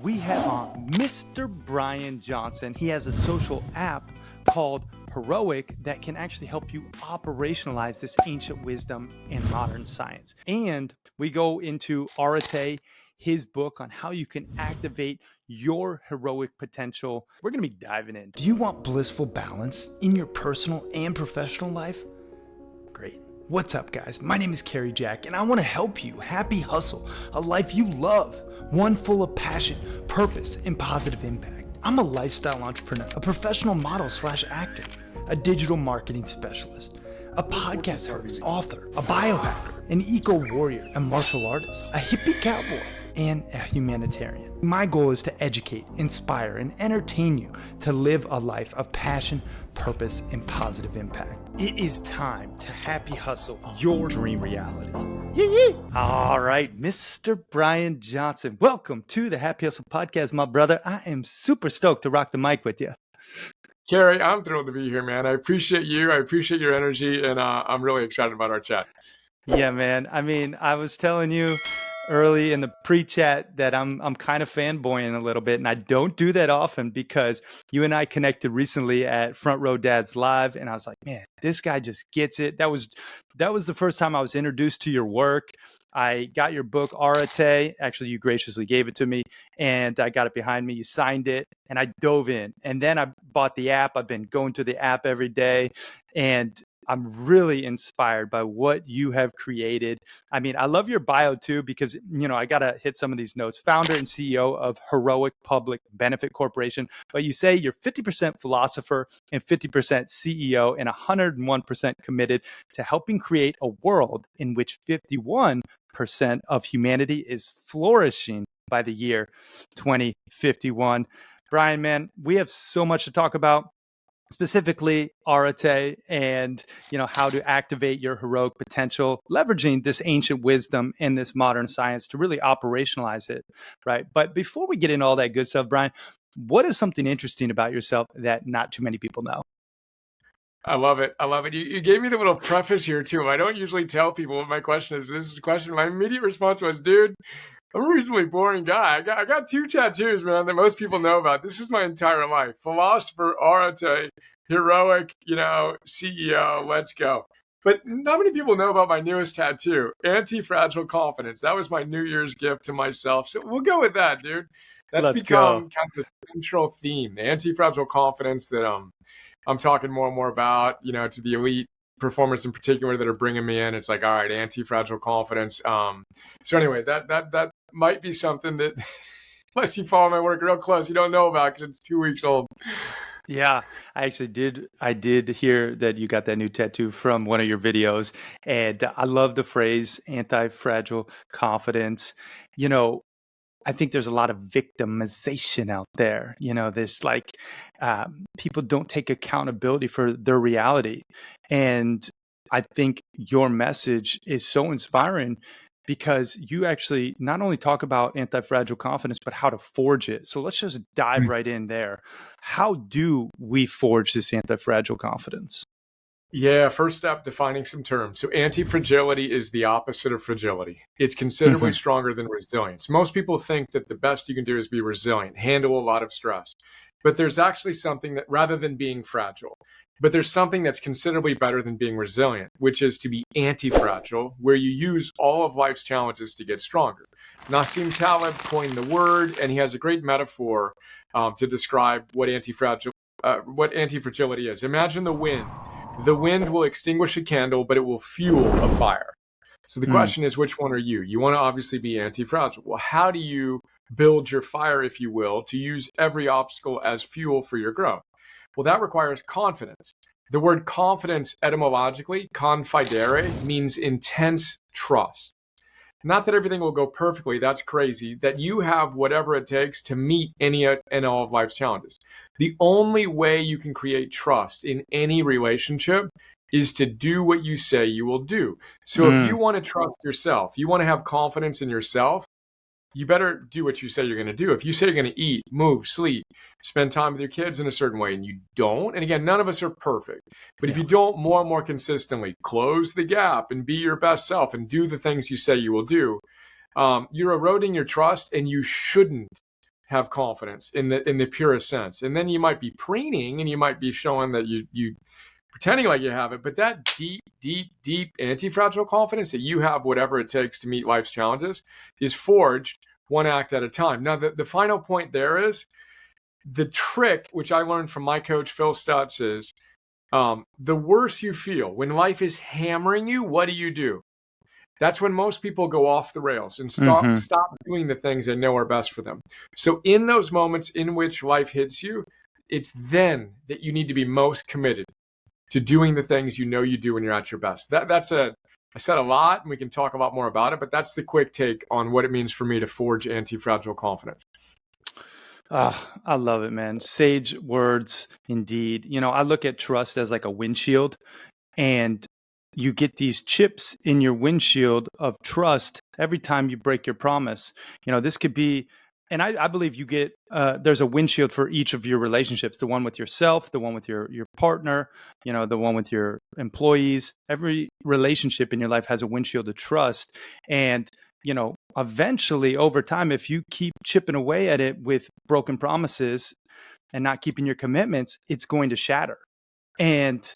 we have on Mr. Brian Johnson. He has a social app called Heroic that can actually help you operationalize this ancient wisdom in modern science. And we go into Arete, his book on how you can activate your heroic potential. We're going to be diving in. Do you want blissful balance in your personal and professional life? Great. What's up, guys? My name is Kerry Jack, and I want to help you happy hustle a life you love, one full of passion, purpose, and positive impact. I'm a lifestyle entrepreneur, a professional model / actor, a digital marketing specialist, a podcast host, author, a biohacker, an eco-warrior, a martial artist, a hippie cowboy, and a humanitarian. My goal is to educate, inspire, and entertain you to live a life of passion, purpose, and positive impact. It is time to happy hustle your dream reality. Yee-yee. All right, Mr. Brian Johnson, welcome to the Happy Hustle Podcast, my brother. I am super stoked to rock the mic with you. Kerry, I'm thrilled to be here, man. I appreciate you. I appreciate your energy, and I'm really excited about our chat. Yeah, man. I mean, I was telling you early in the pre-chat that I'm kind of fanboying a little bit, and I don't do that often because you and I connected recently at Front Row Dads Live, and I was like, man, this guy just gets it. That was the first time I was introduced to your work. I got your book, Arete. Actually, you graciously gave it to me, and I got it behind me. You signed it, and I dove in. And then I bought the app. I've been going to the app every day, and I'm really inspired by what you have created. I mean, I love your bio too, because, you know, I got to hit some of these notes. Founder and CEO of Heroic Public Benefit Corporation. But you say you're 50% philosopher and 50% CEO and 101% committed to helping create a world in which 51% of humanity is flourishing by the year 2051. Brian, man, we have so much to talk about. Specifically Arete and, you know, how to activate your heroic potential, leveraging this ancient wisdom and this modern science to really operationalize it, right? But before we get into all that good stuff, Brian, what is something interesting about yourself that not too many people know? I love it. I love it. You gave me the little preface here too. I don't usually tell people what my question is. This is the question. My immediate response was, dude, I'm a reasonably boring guy. I got 2 tattoos, man, that most people know about. This is my entire life. Philosopher, Arete, heroic, CEO, let's go. But not many people know about my newest tattoo, anti-fragile confidence. That was my New Year's gift to myself. So we'll go with that, dude. That's become kind of the central theme, the anti-fragile confidence that I'm talking more and more about, to the elite performers in particular that are bringing me in. It's like, all right, anti-fragile confidence. So anyway, that might be something that, unless you follow my work real close, you don't know about because it's 2 weeks old. Yeah, I did hear that you got that new tattoo from one of your videos. And I love the phrase anti-fragile confidence. I think there's a lot of victimization out there. There's like people don't take accountability for their reality. And I think your message is so inspiring because you actually not only talk about anti-fragile confidence, but how to forge it. So let's just dive right in there. How do we forge this anti-fragile confidence? Yeah, first step, defining some terms. So anti-fragility is the opposite of fragility. It's considerably stronger than resilience. Most people think that the best you can do is be resilient, handle a lot of stress. But there's actually something that, rather than being fragile, but there's something that's considerably better than being resilient, which is to be anti-fragile, where you use all of life's challenges to get stronger. Nassim Taleb coined the word, and he has a great metaphor to describe what anti-fragility is. Imagine the wind. The wind will extinguish a candle, but it will fuel a fire. So the question is, which one are you? You want to obviously be anti-fragile. Well, how do you build your fire, if you will, to use every obstacle as fuel for your growth? Well, that requires confidence. The word confidence etymologically, confidere, means intense trust. Not that everything will go perfectly, that's crazy, that you have whatever it takes to meet any and all of life's challenges. The only way you can create trust in any relationship is to do what you say you will do. So if you want to trust yourself, you want to have confidence in yourself, you better do what you say you're going to do. If you say you're going to eat, move, sleep, spend time with your kids in a certain way, and you don't, and again, none of us are perfect, but if you don't more and more consistently close the gap and be your best self and do the things you say you will do, you're eroding your trust, and you shouldn't have confidence in the purest sense. And then you might be preening and you might be showing that you pretending like you have it, but that deep anti-fragile confidence that you have whatever it takes to meet life's challenges is forged one act at a time. Now, the final point there is the trick, which I learned from my coach, Phil Stutz, is the worse you feel when life is hammering you, what do? That's when most people go off the rails and stop doing the things they know are best for them. So in those moments in which life hits you, it's then that you need to be most committed to doing the things you know you do when you're at your best. I said a lot, and we can talk a lot more about it, but that's the quick take on what it means for me to forge anti-fragile confidence. I love it, man. Sage words indeed. I look at trust as like a windshield, and you get these chips in your windshield of trust every time you break your promise. This could be, and I believe you get, there's a windshield for each of your relationships, the one with yourself, the one with your partner, the one with your employees. Every relationship in your life has a windshield of trust. And, eventually over time, if you keep chipping away at it with broken promises and not keeping your commitments, it's going to shatter. And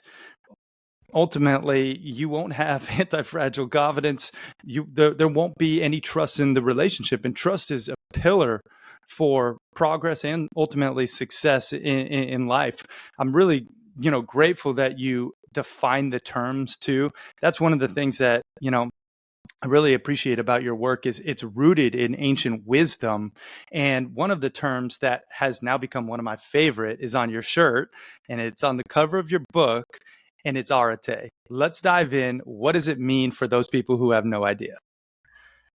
ultimately, you won't have anti-fragile confidence. There won't be any trust in the relationship, and trust is a pillar for progress and ultimately success in life. I'm really, grateful that you define the terms too. That's one of the things that, I really appreciate about your work is it's rooted in ancient wisdom. And one of the terms that has now become one of my favorite is on your shirt, and it's on the cover of your book, and it's Arete. Let's dive in. What does it mean for those people who have no idea?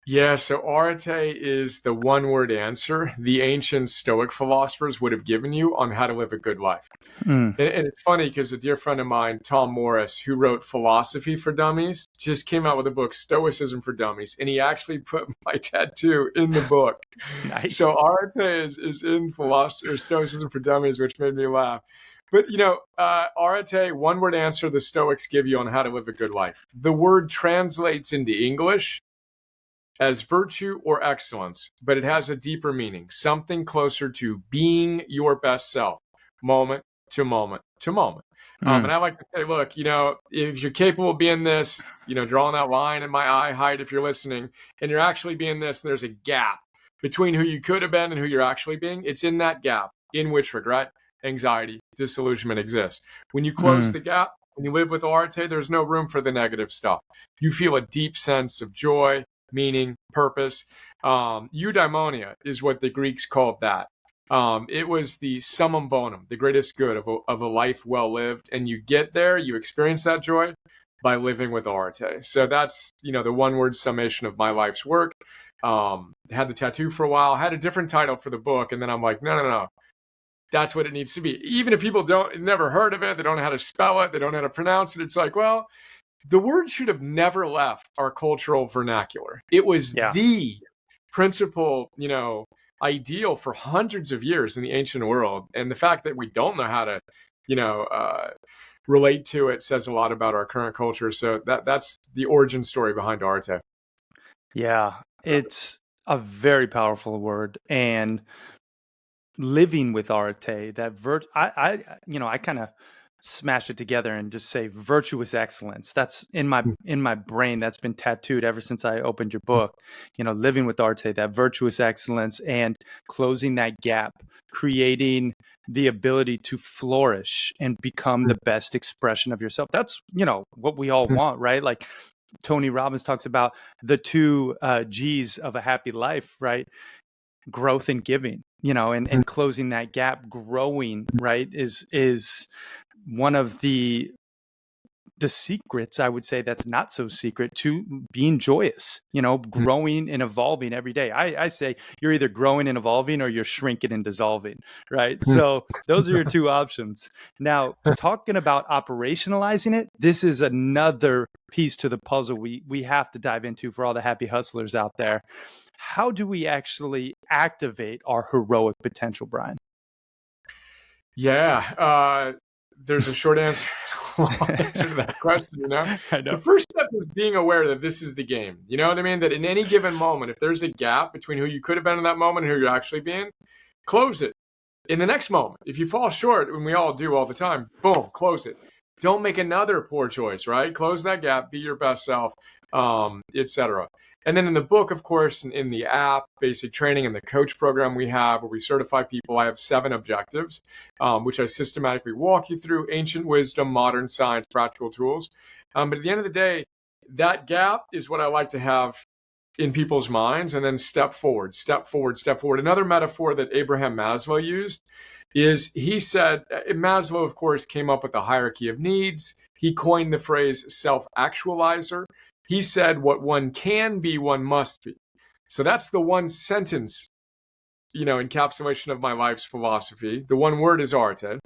Yeah, so Arete is the one-word answer the ancient Stoic philosophers would have given you on how to live a good life. And it's funny because a dear friend of mine, Tom Morris, who wrote Philosophy for Dummies, just came out with a book, Stoicism for Dummies, and he actually put my tattoo in the book. Nice. So Arete is in philosophy or Stoicism for Dummies, which made me laugh. But, Arete, one-word answer the Stoics give you on how to live a good life. The word translates into English as virtue or excellence, but it has a deeper meaning, something closer to being your best self, moment to moment to moment. And I like to say, look, if you're capable of being this, drawing that line in my eye height, if you're listening, and you're actually being this, and there's a gap between who you could have been and who you're actually being, it's in that gap in which regret, anxiety, disillusionment exists. When you close the gap, when you live with Arete, there's no room for the negative stuff. You feel a deep sense of joy, meaning, purpose. Eudaimonia is what the Greeks called that. It was the summum bonum, the greatest good of a life well lived. And you get there, you experience that joy by living with Arete. So that's, the one-word summation of my life's work. Had the tattoo for a while, had a different title for the book. And then I'm like, no. That's what it needs to be. Even if people never heard of it, they don't know how to spell it, they don't know how to pronounce it. It's like, well, the word should have never left our cultural vernacular. It was the principal, ideal for hundreds of years in the ancient world. And the fact that we don't know how to, relate to it says a lot about our current culture. So that's the origin story behind Arete. Yeah, it's a very powerful word. And living with Arete, that I kind of smash it together and just say virtuous excellence. That's in my brain. That's been tattooed ever since I opened your book. Living with Arete, that virtuous excellence and closing that gap, creating the ability to flourish and become the best expression of yourself. That's what we all want, right? Like Tony Robbins talks about the two G's of a happy life, right? Growth and giving, and closing that gap, growing, right, is one of the secrets, I would say, that's not so secret to being joyous, growing and evolving every day. I say you're either growing and evolving or you're shrinking and dissolving, right? So those are your two options. Now, talking about operationalizing it, this is another piece to the puzzle we have to dive into for all the happy hustlers out there. How do we actually activate our heroic potential, Brian? Yeah, there's a short answer, answer to that question. I know. The first step is being aware that this is the game. You know what I mean? That in any given moment, if there's a gap between who you could have been in that moment and who you're actually being, close it in the next moment. If you fall short, and we all do all the time, boom, close it. Don't make another poor choice, right? Close that gap, be your best self, etc. And then in the book, of course, in the app, basic training, and the coach program we have, where we certify people, I have 7 objectives, which I systematically walk you through: ancient wisdom, modern science, practical tools. But at the end of the day, that gap is what I like to have in people's minds, and then step forward, step forward, step forward. Another metaphor that Abraham Maslow used is, he said, Maslow, of course, came up with the hierarchy of needs. He coined the phrase self-actualizer. He said, what one can be, one must be. So that's the one sentence, encapsulation of my life's philosophy. The one word is Arete.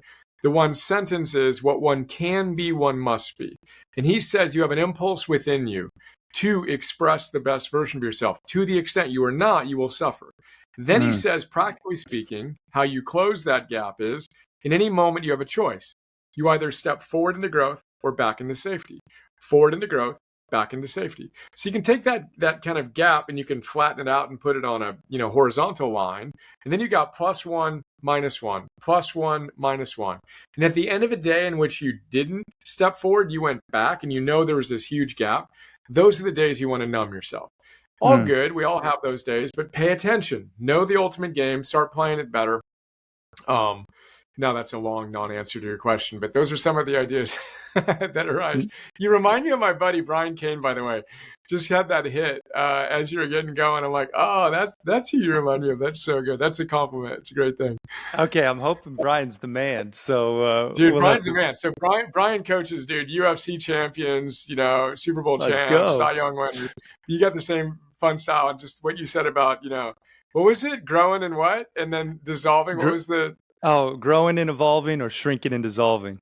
The one sentence is, what one can be, one must be. And he says you have an impulse within you to express the best version of yourself. To the extent you are not, you will suffer. Then he says, practically speaking, how you close that gap is, in any moment you have a choice. You either step forward into growth or back into safety. Forward into growth, back into safety. So you can take that kind of gap and you can flatten it out and put it on a horizontal line. And then you got +1, -1, +1, -1. And at the end of a day in which you didn't step forward, you went back, and there was this huge gap. Those are the days you want to numb yourself. All good. We all have those days, but pay attention. Know the ultimate game. Start playing it better. Now that's a long non-answer to your question, but those are some of the ideas that arise. You remind me of my buddy Brian Kane, by the way. Just had that hit as you were getting going. I'm like, oh, that's who you remind me of. That's so good. That's a compliment. It's a great thing. Okay, I'm hoping Brian's the man. So, dude, Brian's the man. So Brian coaches, dude, UFC champions, Super Bowl champs, Cy Young winners. You got the same fun style, and just what you said about, what was it? Growing and what? And then dissolving. What was the? Oh, growing and evolving, or shrinking and dissolving.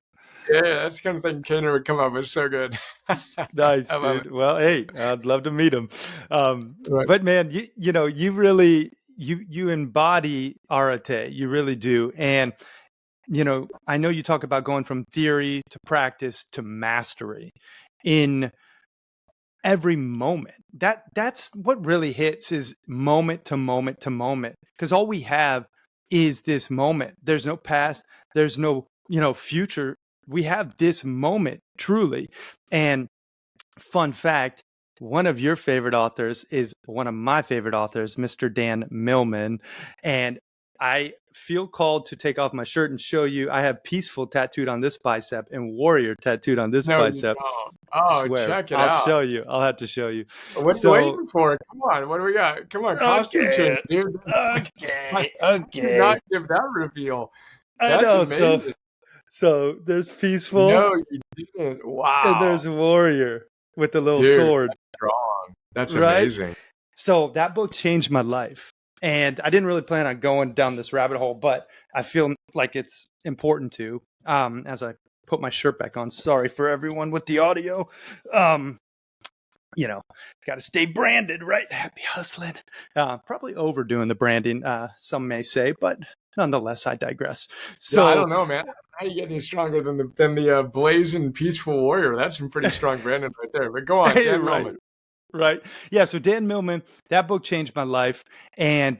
Yeah, that's the kind of thing Kaner would come up with. So good. Nice, dude. Well, hey, I'd love to meet him. Right. But man, you really, you embody Arete. You really do. And, I know you talk about going from theory to practice to mastery in every moment. That's what really hits, is moment to moment to moment. Because all we have is this moment. There's no past. There's no, future. We have this moment, truly. And fun fact, one of your favorite authors is one of my favorite authors, Mr. Dan Millman. And I feel called to take off my shirt and show you. I have peaceful tattooed on this bicep and warrior tattooed on this bicep. Oh, check it out. I'll show you. I'll have to show you. What are you waiting for? Come on. What do we got? Come on. Costume change, dude. Okay. Do not give that reveal. That's amazing. So there's peaceful. No, you didn't. Wow. And there's warrior with the little sword. That's strong. That's amazing. Right? So that book changed my life. And I didn't really plan on going down this rabbit hole, but I feel like it's important to, as I put my shirt back on. Sorry for everyone with the audio. Got to stay branded, right? Happy hustling. Probably overdoing the branding, some may say, but nonetheless, I digress. So I don't know, man. How do you get any stronger than the blazing peaceful warrior? That's some pretty strong branding right there. But go on, Dan Millman. Right. Yeah. So Dan Millman, that book changed my life. And,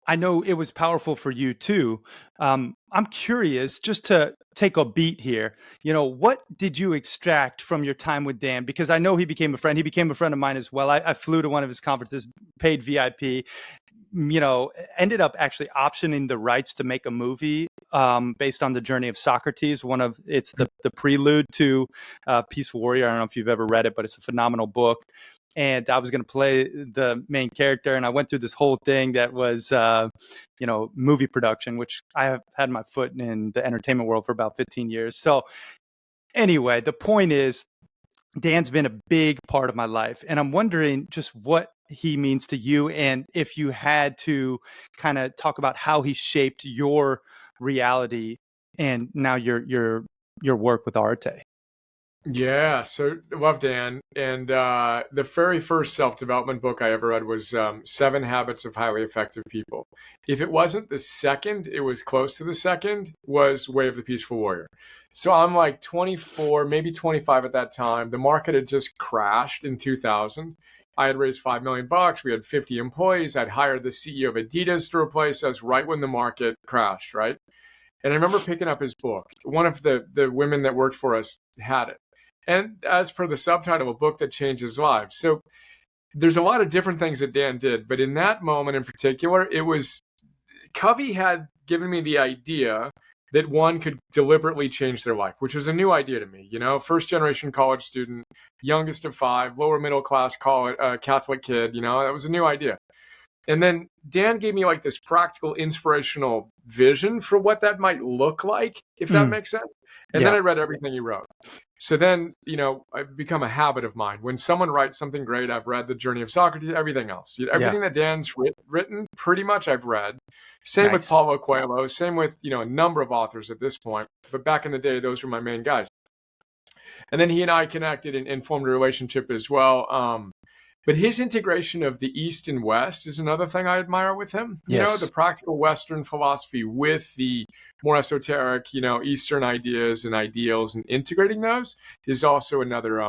I know it was powerful for you too. I'm curious, just to take a beat here, what did you extract from your time with Dan? Because I know he became a friend. He became a friend of mine as well. I flew to one of his conferences, paid VIP, ended up actually optioning the rights to make a movie based on the journey of Socrates. It's the prelude to Peaceful Warrior. I don't know if you've ever read it, but it's a phenomenal book. And I was going to play the main character, and I went through this whole thing that was, movie production, which I have had my foot in the entertainment world for about 15 years. So anyway, the point is, Dan's been a big part of my life, and I'm wondering just what he means to you, and if you had to kind of talk about how he shaped your reality and now your work with Arete. Yeah, so love Dan. And the very first self-development book I ever read was 7 Habits of Highly Effective People. If it wasn't the second, it was close to the second, was Way of the Peaceful Warrior. So I'm like 24, maybe 25 at that time. The market had just crashed in 2000. I had raised $5 million. We had 50 employees. I'd hired the CEO of Adidas to replace us right when the market crashed, right? And I remember picking up his book. One of the women that worked for us had it. And as per the subtitle, a book that changes lives. So there's a lot of different things that Dan did. But in that moment in particular, it was Covey had given me the idea that one could deliberately change their life, which was a new idea to me. You know, first generation college student, youngest of 5, lower middle class college, Catholic kid, you know, that was a new idea. And then Dan gave me like this practical, inspirational vision for what that might look like, if that makes sense. And then I read everything he wrote. So then, you know, I've become a habit of mine. When someone writes something great, I've read The Journey of Socrates, everything else. Everything that Dan's written, pretty much I've read. Same with Paulo Coelho, same with, you know, a number of authors at this point. But back in the day, those were my main guys. And then he and I connected and formed a relationship as well. But his integration of the East and West is another thing I admire with him. You know, the practical Western philosophy with the more esoteric, you know, Eastern ideas and ideals, and integrating those is also another,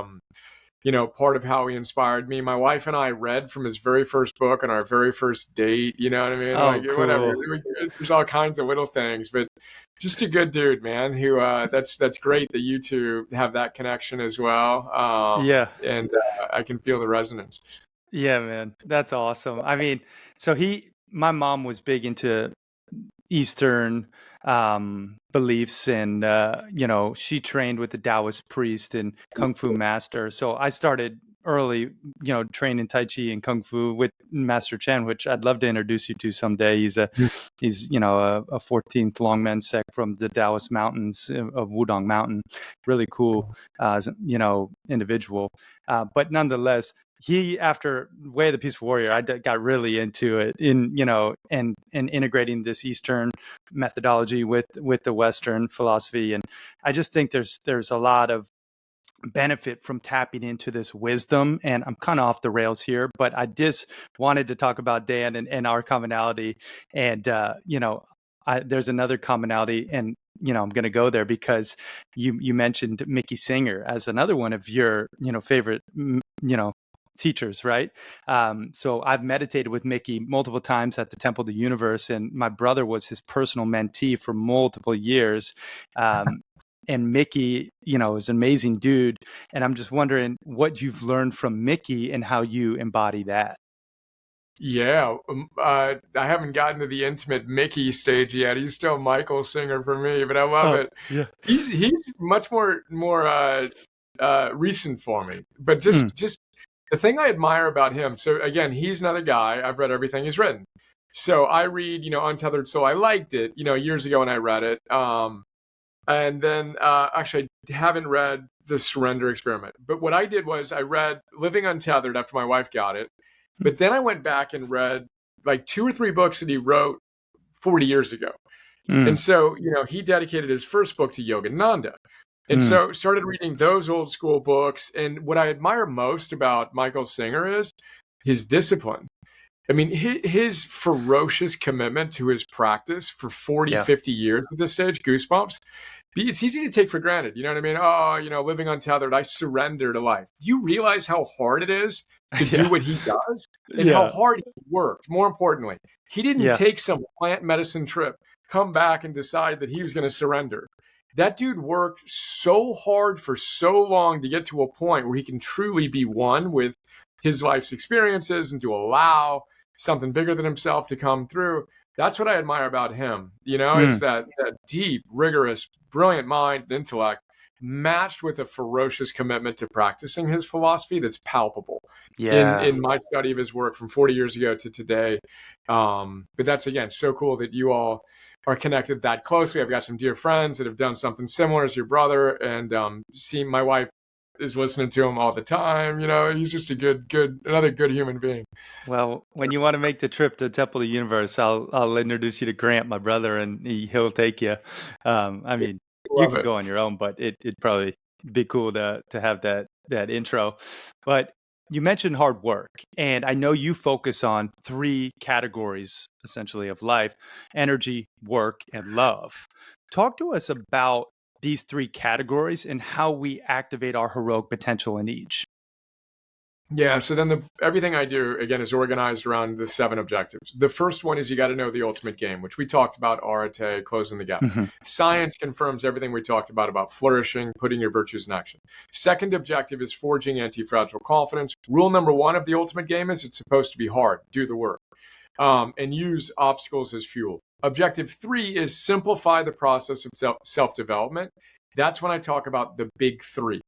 you know, part of how he inspired me. My wife and I read from his very first book on our very first date. You know what I mean? Oh, like, cool. Whatever. There's all kinds of little things, but just a good dude, man. Who that's great that you two have that connection as well. And I can feel the resonance. Yeah, man, that's awesome. I mean, so my mom was big into Eastern beliefs, and you know, she trained with the Taoist priest and Kung Fu master. So I started early, you know, training Tai Chi and Kung Fu with Master Chen, which I'd love to introduce you to someday. He's you know, a 14th Longmen sect from the Taoist mountains of Wudong Mountain. Really cool, you know, individual. But nonetheless, he, after Way of the Peaceful Warrior, I got really into it in, you know, and integrating this Eastern methodology with the Western philosophy. And I just think there's a lot of benefit from tapping into this wisdom. And I'm kind of off the rails here, but I just wanted to talk about Dan and our commonality. And, you know, there's another commonality, and, you know, I'm going to go there because you mentioned Mickey Singer as another one of your, you know, favorite, you know, teachers, right? So I've meditated with Mickey multiple times at the Temple of the Universe, and my brother was his personal mentee for multiple years. And Mickey, you know, is an amazing dude. And I'm just wondering what you've learned from Mickey and how you embody that. Yeah, I haven't gotten to the intimate Mickey stage yet. He's still Michael Singer for me, but I love it. Yeah. He's much more recent for me, but just the thing I admire about him. So again, he's another guy. I've read everything he's written. So I read, you know, Untethered Soul. I liked it, you know, years ago when I read it. And then actually, I haven't read The Surrender Experiment. But what I did was I read Living Untethered after my wife got it. But then I went back and read like 2 or 3 books that he wrote 40 years ago. And so, you know, he dedicated his first book to Yogananda. And so started reading those old school books. And what I admire most about Michael Singer is his discipline. I mean, his ferocious commitment to his practice for 40, 50 years at this stage, goosebumps. It's easy to take for granted. You know what I mean? Oh, you know, living untethered, I surrender to life. Do you realize how hard it is to do what he does and how hard he worked? More importantly, he didn't take some plant medicine trip, come back and decide that he was going to surrender. That dude worked so hard for so long to get to a point where he can truly be one with his life's experiences and to allow something bigger than himself to come through. That's what I admire about him. You know, is that deep, rigorous, brilliant mind and intellect matched with a ferocious commitment to practicing his philosophy that's palpable in my study of his work from 40 years ago to today. But that's, again, so cool that you all are connected that closely. I've got some dear friends that have done something similar as your brother, and my wife is listening to him all the time. You know, he's just another good human being. Well, when you want to make the trip to Temple of the Universe, I'll introduce you to Grant, my brother, and he'll take you. I mean, you can go on your own, but it'd probably be cool to have that intro. But you mentioned hard work, and I know you focus on 3 categories essentially of life: energy, work, and love. Talk to us about these 3 categories and how we activate our heroic potential in each. Yeah, so then everything I do, again, is organized around the 7 objectives. The first one is you got to know the ultimate game, which we talked about, Arete, closing the gap. Hmm. Science confirms everything we talked about flourishing, putting your virtues in action. Second objective is forging anti-fragile confidence. Rule number 1 of the ultimate game is it's supposed to be hard. Do the work. And use obstacles as fuel. Objective 3 is simplify the process of self-development. That's when I talk about the big 3.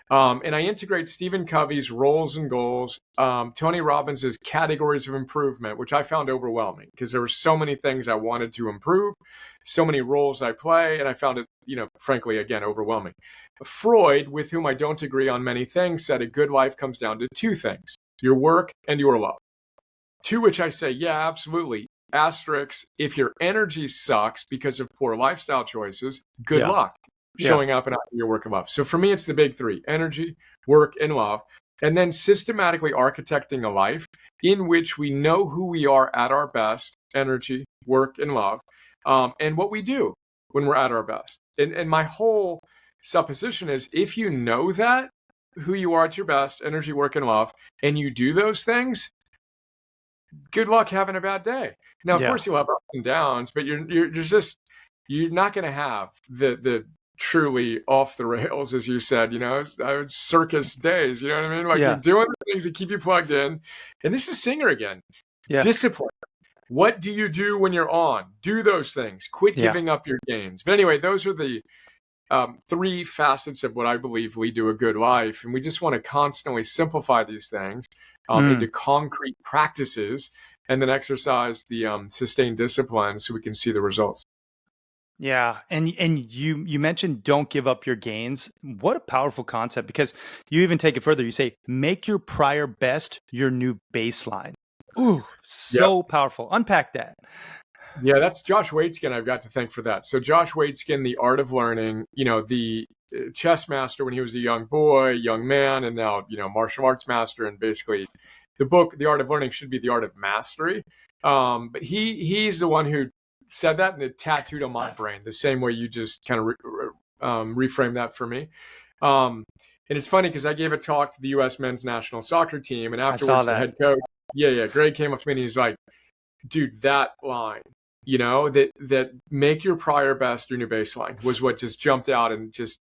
And I integrate Stephen Covey's roles and goals, Tony Robbins' categories of improvement, which I found overwhelming because there were so many things I wanted to improve, so many roles I play, and I found it, frankly, again, overwhelming. Freud, with whom I don't agree on many things, said a good life comes down to 2 things, your work and your love. To which I say, yeah, absolutely. Asterisk, if your energy sucks because of poor lifestyle choices, good luck showing up and out your work of love. So for me, it's the big 3, energy, work, and love. And then systematically architecting a life in which we know who we are at our best, energy, work, and love, and what we do when we're at our best. And my whole supposition is if you know that, who you are at your best, energy, work, and love, and you do those things, good luck having a bad day. Now, of course, you'll have ups and downs, but you're not going to have the truly off the rails, as you said, circus days, you know what I mean? Like you're doing the things that keep you plugged in. And this is Singer again. Yeah. Discipline. What do you do when you're on? Do those things. Quit giving up your gains. But anyway, those are the 3 facets of what I believe lead to a good life. And we just want to constantly simplify these things into concrete practices and then exercise the sustained discipline so we can see the results. Yeah. And you mentioned don't give up your gains. What a powerful concept, because you even take it further. You say, make your prior best your new baseline. Ooh, so powerful. Unpack that. Yeah, that's Josh Waitzkin I've got to thank for that. So Josh Waitzkin, The Art of Learning, the chess master when he was a young boy, young man, and now, martial arts master. And basically the book, The Art of Learning, should be The Art of Mastery. But he's the one who said that, and it tattooed on my brain the same way you just kind of reframed that for me. And it's funny because I gave a talk to the U.S. men's national soccer team, and afterwards the head coach, Greg came up to me and he's like, dude, that line, that make your prior best your new baseline was what just jumped out and just,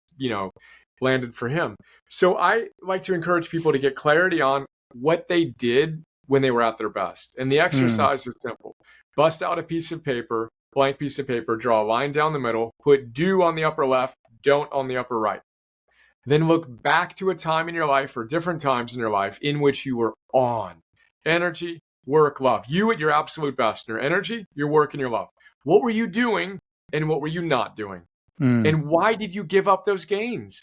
landed for him. So I like to encourage people to get clarity on what they did when they were at their best. And the exercise is simple. Bust out a piece of paper, blank piece of paper, draw a line down the middle, put do on the upper left, don't on the upper right. Then look back to a time in your life or different times in your life in which you were on. Energy, work, love. You at your absolute best. Your energy, your work, and your love. What were you doing and what were you not doing? And why did you give up those gains?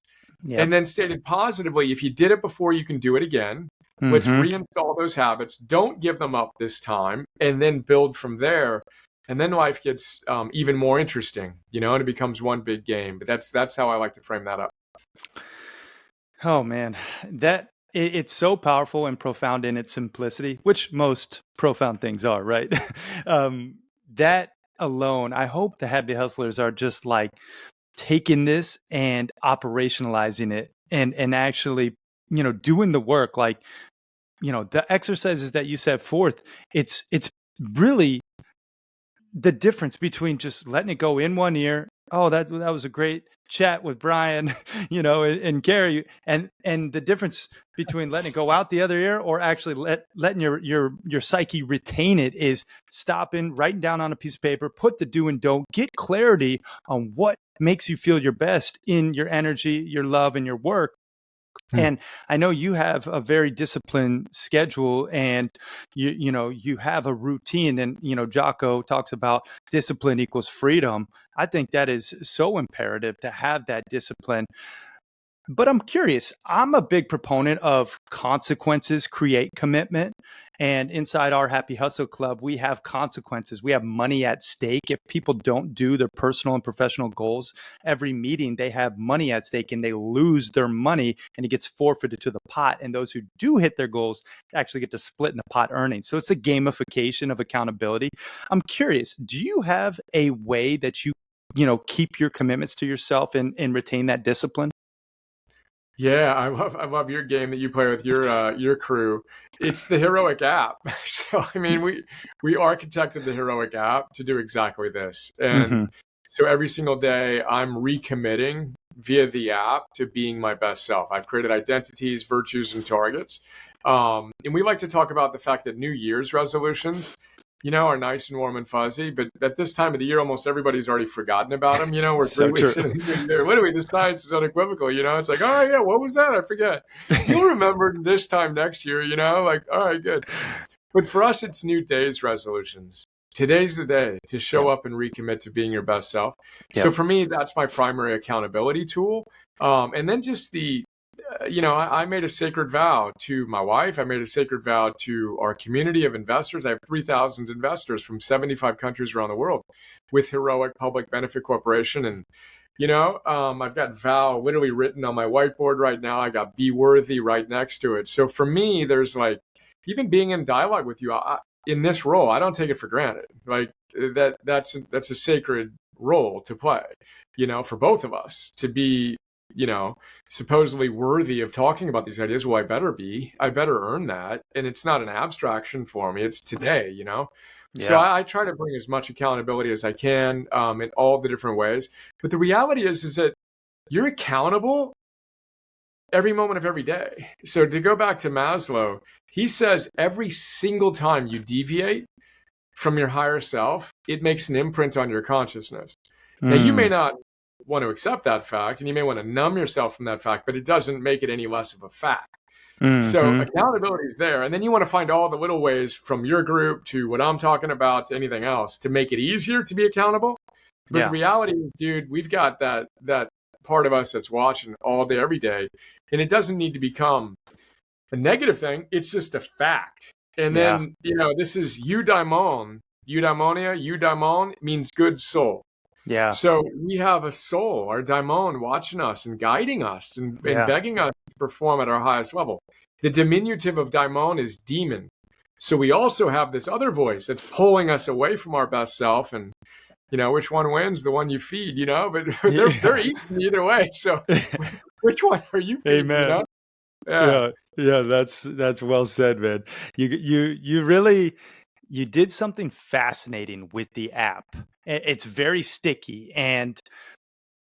And then stated positively, if you did it before, you can do it again. Let's reinstall those habits. Don't give them up this time, and then build from there. And then life gets even more interesting, and it becomes one big game. But that's how I like to frame that up. Oh man, it's so powerful and profound in its simplicity, which most profound things are, right? That alone, I hope the happy hustlers are just like taking this and operationalizing it and actually, doing the work. Like, the exercises that you set forth, it's really the difference between just letting it go in one ear. Oh, that was a great chat with Brian, and Gary, and the difference between letting it go out the other ear or actually letting your psyche retain it is stopping, writing down on a piece of paper, put the do and don't, get clarity on what makes you feel your best in your energy, your love, and your work. And I know you have a very disciplined schedule, and you have a routine, and Jocko talks about discipline equals freedom. I think that is so imperative to have that discipline. But I'm curious, I'm a big proponent of consequences create commitment. And inside our Happy Hustle Club, we have consequences. We have money at stake. If people don't do their personal and professional goals, every meeting they have money at stake and they lose their money and it gets forfeited to the pot. And those who do hit their goals actually get to split in the pot earnings. So it's a gamification of accountability. I'm curious, do you have a way that you keep your commitments to yourself and retain that discipline? Yeah, I love your game that you play with your crew. It's the heroic app. So I mean, we architected the heroic app to do exactly this. And Hmm. so every single day I'm recommitting via the app to being my best self. I've created identities, virtues, and targets. And we like to talk about the fact that New Year's resolutions, are nice and warm and fuzzy, but at this time of the year, almost everybody's already forgotten about them. We're three So true. weeks into the new year. What do we? The science is unequivocal. It's like, oh yeah, what was that? I forget. You'll remember this time next year. Like, all right, good. But for us, it's new days resolutions. Today's the day to show Yep. up and recommit to being your best self. So Yep. for me, that's my primary accountability tool. And then just I made a sacred vow to my wife. I made a sacred vow to our community of investors. I have 3,000 investors from 75 countries around the world with Heroic Public Benefit Corporation. And, I've got vow literally written on my whiteboard right now. I got be worthy right next to it. So for me, there's like, even being in dialogue with you in this role, I don't take it for granted. Like that's a sacred role to play, for both of us to be, supposedly worthy of talking about these ideas. Well, I better earn that. And it's not an abstraction for me. It's today, So Yeah. I try to bring as much accountability as I can in all the different ways. But the reality is that you're accountable every moment of every day. So to go back to Maslow, he says every single time you deviate from your higher self, it makes an imprint on your consciousness. Now, you may Mm. not want to accept that fact, and you may want to numb yourself from that fact, but it doesn't make it any less of a fact. So Hmm. accountability is there. And then you want to find all the little ways from your group to what I'm talking about to anything else to make it easier to be accountable. But the Yeah. reality is, dude, we've got that part of us that's watching all day, every day. And it doesn't need to become a negative thing. It's just a fact. And Yeah. then, this is eudaimon. Eudaimon means good soul. Yeah. So we have a soul, our daimon, watching us and guiding us and Yeah. begging us to perform at our highest level. The diminutive of daimon is demon. So we also have this other voice that's pulling us away from our best self. And, which one wins? The one you feed, but they're Yeah. eating either way. So which one are you feeding, Amen. Yeah. Yeah. Yeah. That's well said, man. You really, you did something fascinating with the app. It's very sticky, and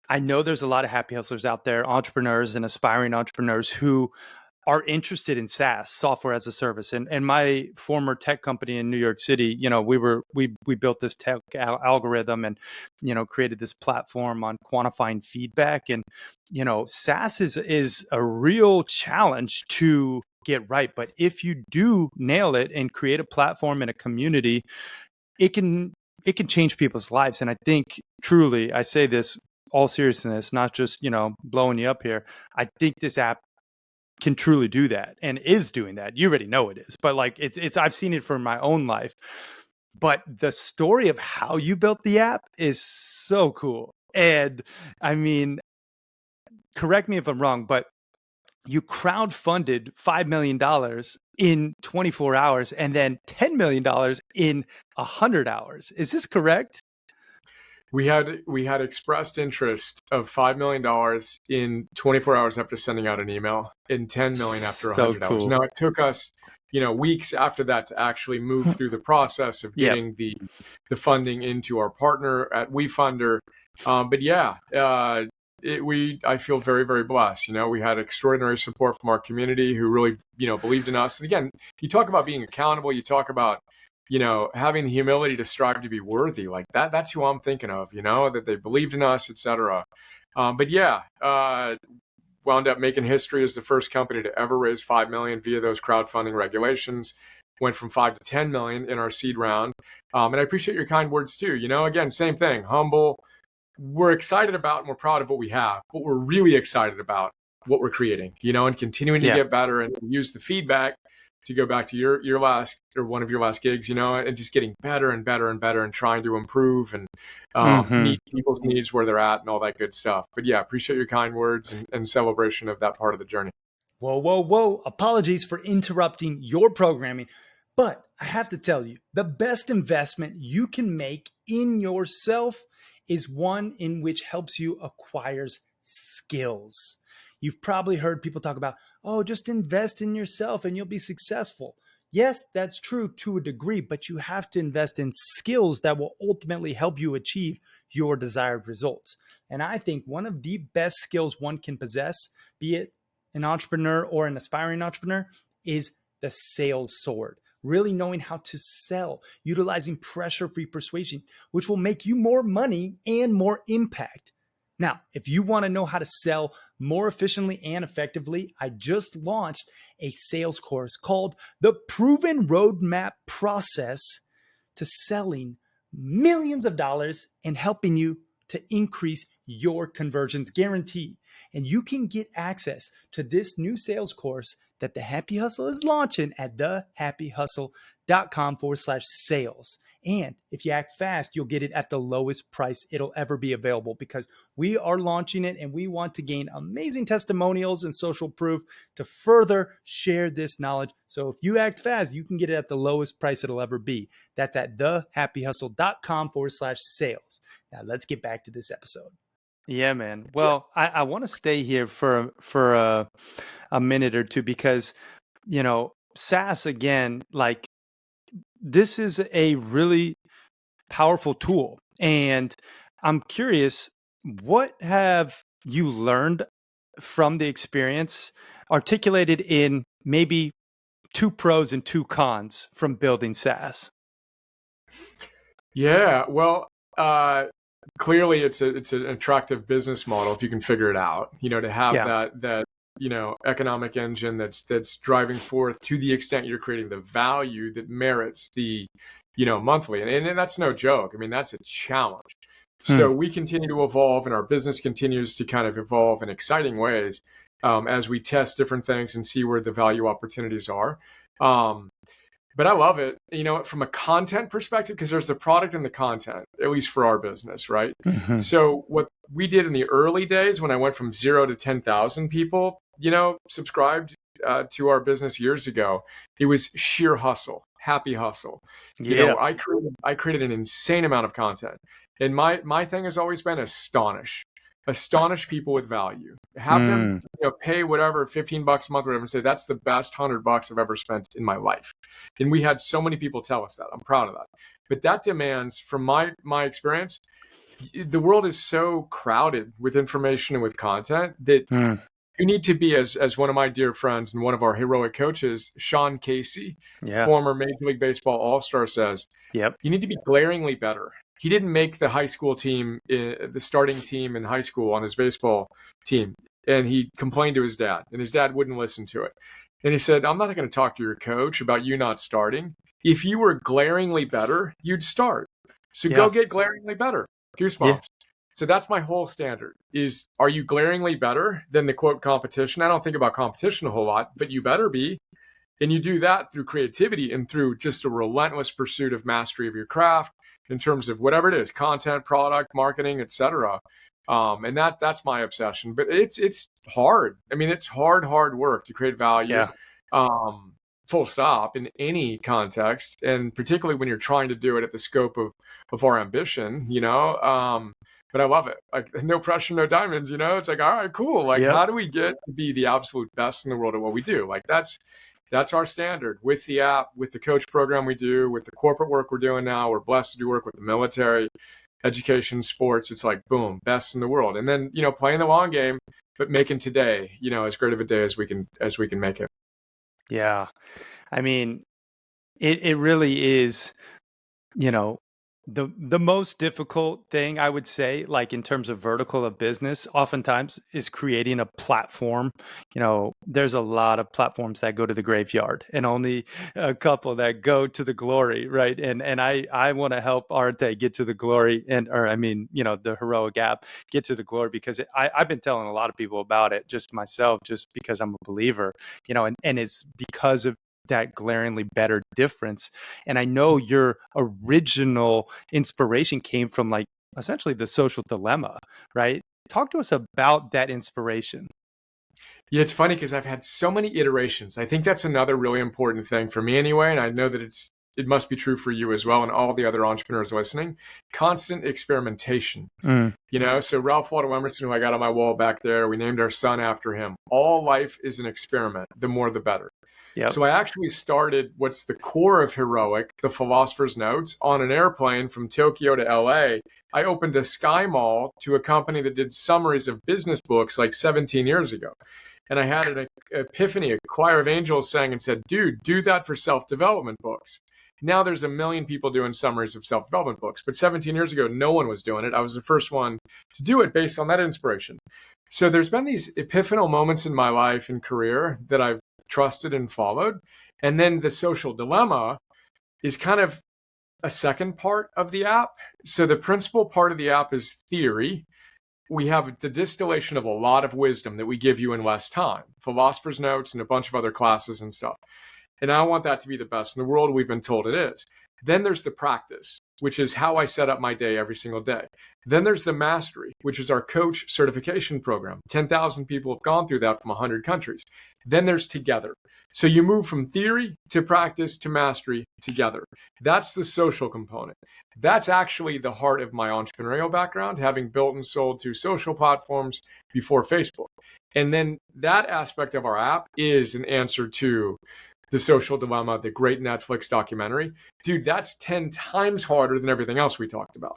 I know there's a lot of happy hustlers out there, entrepreneurs and aspiring entrepreneurs who are interested in SaaS, software as a service. And my former tech company in New York City, we built this tech algorithm and, created this platform on quantifying feedback. And, SaaS is a real challenge to get right. But if you do nail it and create a platform and a community, it can change people's lives. And I think truly, I say this all seriousness, not just, blowing you up here. I think this app can truly do that and is doing that. You already know it is, but like it's I've seen it for my own life. But the story of how you built the app is so cool. And I mean, correct me if I'm wrong, but you crowdfunded $5 million in 24 hours and then $10 million in 100 hours. Is this correct? We had expressed interest of $5 million in 24 hours after sending out an email, and 10 million after So 100 hours. cool. Now it took us, weeks after that to actually move through the process of Yep. getting the funding into our partner at WeFunder. But yeah, I feel very, very blessed. We had extraordinary support from our community who really, believed in us. And again, you talk about being accountable. You talk about having the humility to strive to be worthy, like that. That's who I'm thinking of, that they believed in us, etc. But yeah, wound up making history as the first company to ever raise 5 million via those crowdfunding regulations. Went from 5 to 10 million in our seed round. And I appreciate your kind words too. Again, same thing, humble. We're excited about and we're proud of what we have, but we're really excited about what we're creating, and continuing to Yeah. get better and use the feedback to go back to your last or one of your last gigs, and just getting better and better and better and trying to improve and meet people's needs where they're at and all that good stuff. But yeah, appreciate your kind words and celebration of that part of the journey. Whoa, whoa, whoa. Apologies for interrupting your programming, but I have to tell you, the best investment you can make in yourself is one in which helps you acquire skills. You've probably heard people talk about, oh, just invest in yourself and you'll be successful. Yes, that's true to a degree, but you have to invest in skills that will ultimately help you achieve your desired results. And I think one of the best skills one can possess, be it an entrepreneur or an aspiring entrepreneur, is the sales sword. Really knowing how to sell, utilizing pressure-free persuasion, which will make you more money and more impact. Now, if you want to know how to sell more efficiently and effectively, I just launched a sales course called The Proven Roadmap Process to Selling Millions of Dollars and helping you to increase your conversions guaranteed. And you can get access to this new sales course that The Happy Hustle is launching at thehappyhustle.com/sales. And if you act fast, you'll get it at the lowest price it'll ever be available, because we are launching it and we want to gain amazing testimonials and social proof to further share this knowledge. So if you act fast, you can get it at the lowest price it'll ever be. That's at thehappyhustle.com/sales. Now let's get back to this episode. Yeah, man. Well, I want to stay here for a minute or two, because, SaaS, again, like, this is a really powerful tool. And I'm curious, what have you learned from the experience, articulated in maybe 2 pros and 2 cons from building SaaS? Yeah, well, clearly it's an attractive business model if you can figure it out. To have that economic engine that's driving forth to the extent you're creating the value that merits the monthly, and that's no joke. I mean, that's a challenge. So we continue to evolve, and our business continues to kind of evolve in exciting ways as we test different things and see where the value opportunities are. But I love it, from a content perspective, because there's the product and the content, at least for our business, right? So what we did in the early days, when I went from 0 to 10,000 people, subscribed to our business years ago, it was sheer hustle, happy hustle. Yeah. I created an insane amount of content, and my thing has always been astonish people with value. Have them pay whatever, $15 a month or whatever, and say that's the best $100 I've ever spent in my life. And we had so many people tell us that. I'm proud of that. But that demands, from my experience, the world is so crowded with information and with content that you need to be, as one of my dear friends and one of our heroic coaches, Sean Casey, former Major League Baseball All-Star, says, you need to be glaringly better. He didn't make the high school team, the starting team in high school on his baseball team. And he complained to his dad, and his dad wouldn't listen to it. And he said, I'm not going to talk to your coach about you not starting. If you were glaringly better, you'd start. So go get glaringly better. Goosebumps. So that's my whole standard is, are you glaringly better than the quote competition? I don't think about competition a whole lot, but you better be. And you do that through creativity and through just a relentless pursuit of mastery of your craft in terms of whatever it is, content, product, marketing, etc. And that's my obsession. But it's hard. I mean, it's hard work to create value. Full stop, in any context, and particularly when you're trying to do it at the scope of our ambition, but I love it. Like, no pressure, no diamonds, it's like, all right, cool. Like, how do we get to be the absolute best in the world at what we do? Like, that's our standard with the app, with the coach program we do, with the corporate work we're doing now. We're blessed to do work with the military, education, sports. It's like, boom, best in the world. And then, playing the long game, but making today, as great of a day as we can make it. Yeah. I mean, it really is, the most difficult thing, I would say, like, in terms of vertical of business, oftentimes, is creating a platform. There's a lot of platforms that go to the graveyard and only a couple that go to the glory, right? And I want to help Arete get to the glory, the heroic app get to the glory, because I've been telling a lot of people about it, just myself, just because I'm a believer, and it's because of that glaringly better difference. And I know your original inspiration came from, like, essentially the social dilemma, right? Talk to us about that inspiration. Yeah, it's funny because I've had so many iterations. I think that's another really important thing for me anyway. And I know that it's it must be true for you as well and all the other entrepreneurs listening, constant experimentation. So Ralph Waldo Emerson, who I got on my wall back there, we named our son after him. All life is an experiment. The more, the better. Yep. So I actually started what's the core of Heroic, the Philosopher's Notes, on an airplane from Tokyo to LA. I opened a Sky Mall to a company that did summaries of business books like 17 years ago. And I had an epiphany, a choir of angels sang and said, dude, do that for self-development books. Now there's 1 million people doing summaries of self-development books. But 17 years ago, no one was doing it. I was the first one to do it based on that inspiration. So there's been these epiphanal moments in my life and career that I've trusted and followed. And then the social dilemma is kind of a second part of the app. So the principal part of the app is theory. We have the distillation of a lot of wisdom that we give you in less time, Philosopher's Notes and a bunch of other classes and stuff. And I want that to be the best in the world. We've been told it is. Then there's the practice, which is how I set up my day every single day. Then there's the mastery, which is our coach certification program. 10,000 people have gone through that from 100 countries. Then there's together. So you move from theory to practice to mastery together. That's the social component. That's actually the heart of my entrepreneurial background, having built and sold 2 social platforms before Facebook. And then that aspect of our app is an answer to The Social Dilemma, the great Netflix documentary. Dude, that's 10 times harder than everything else we talked about.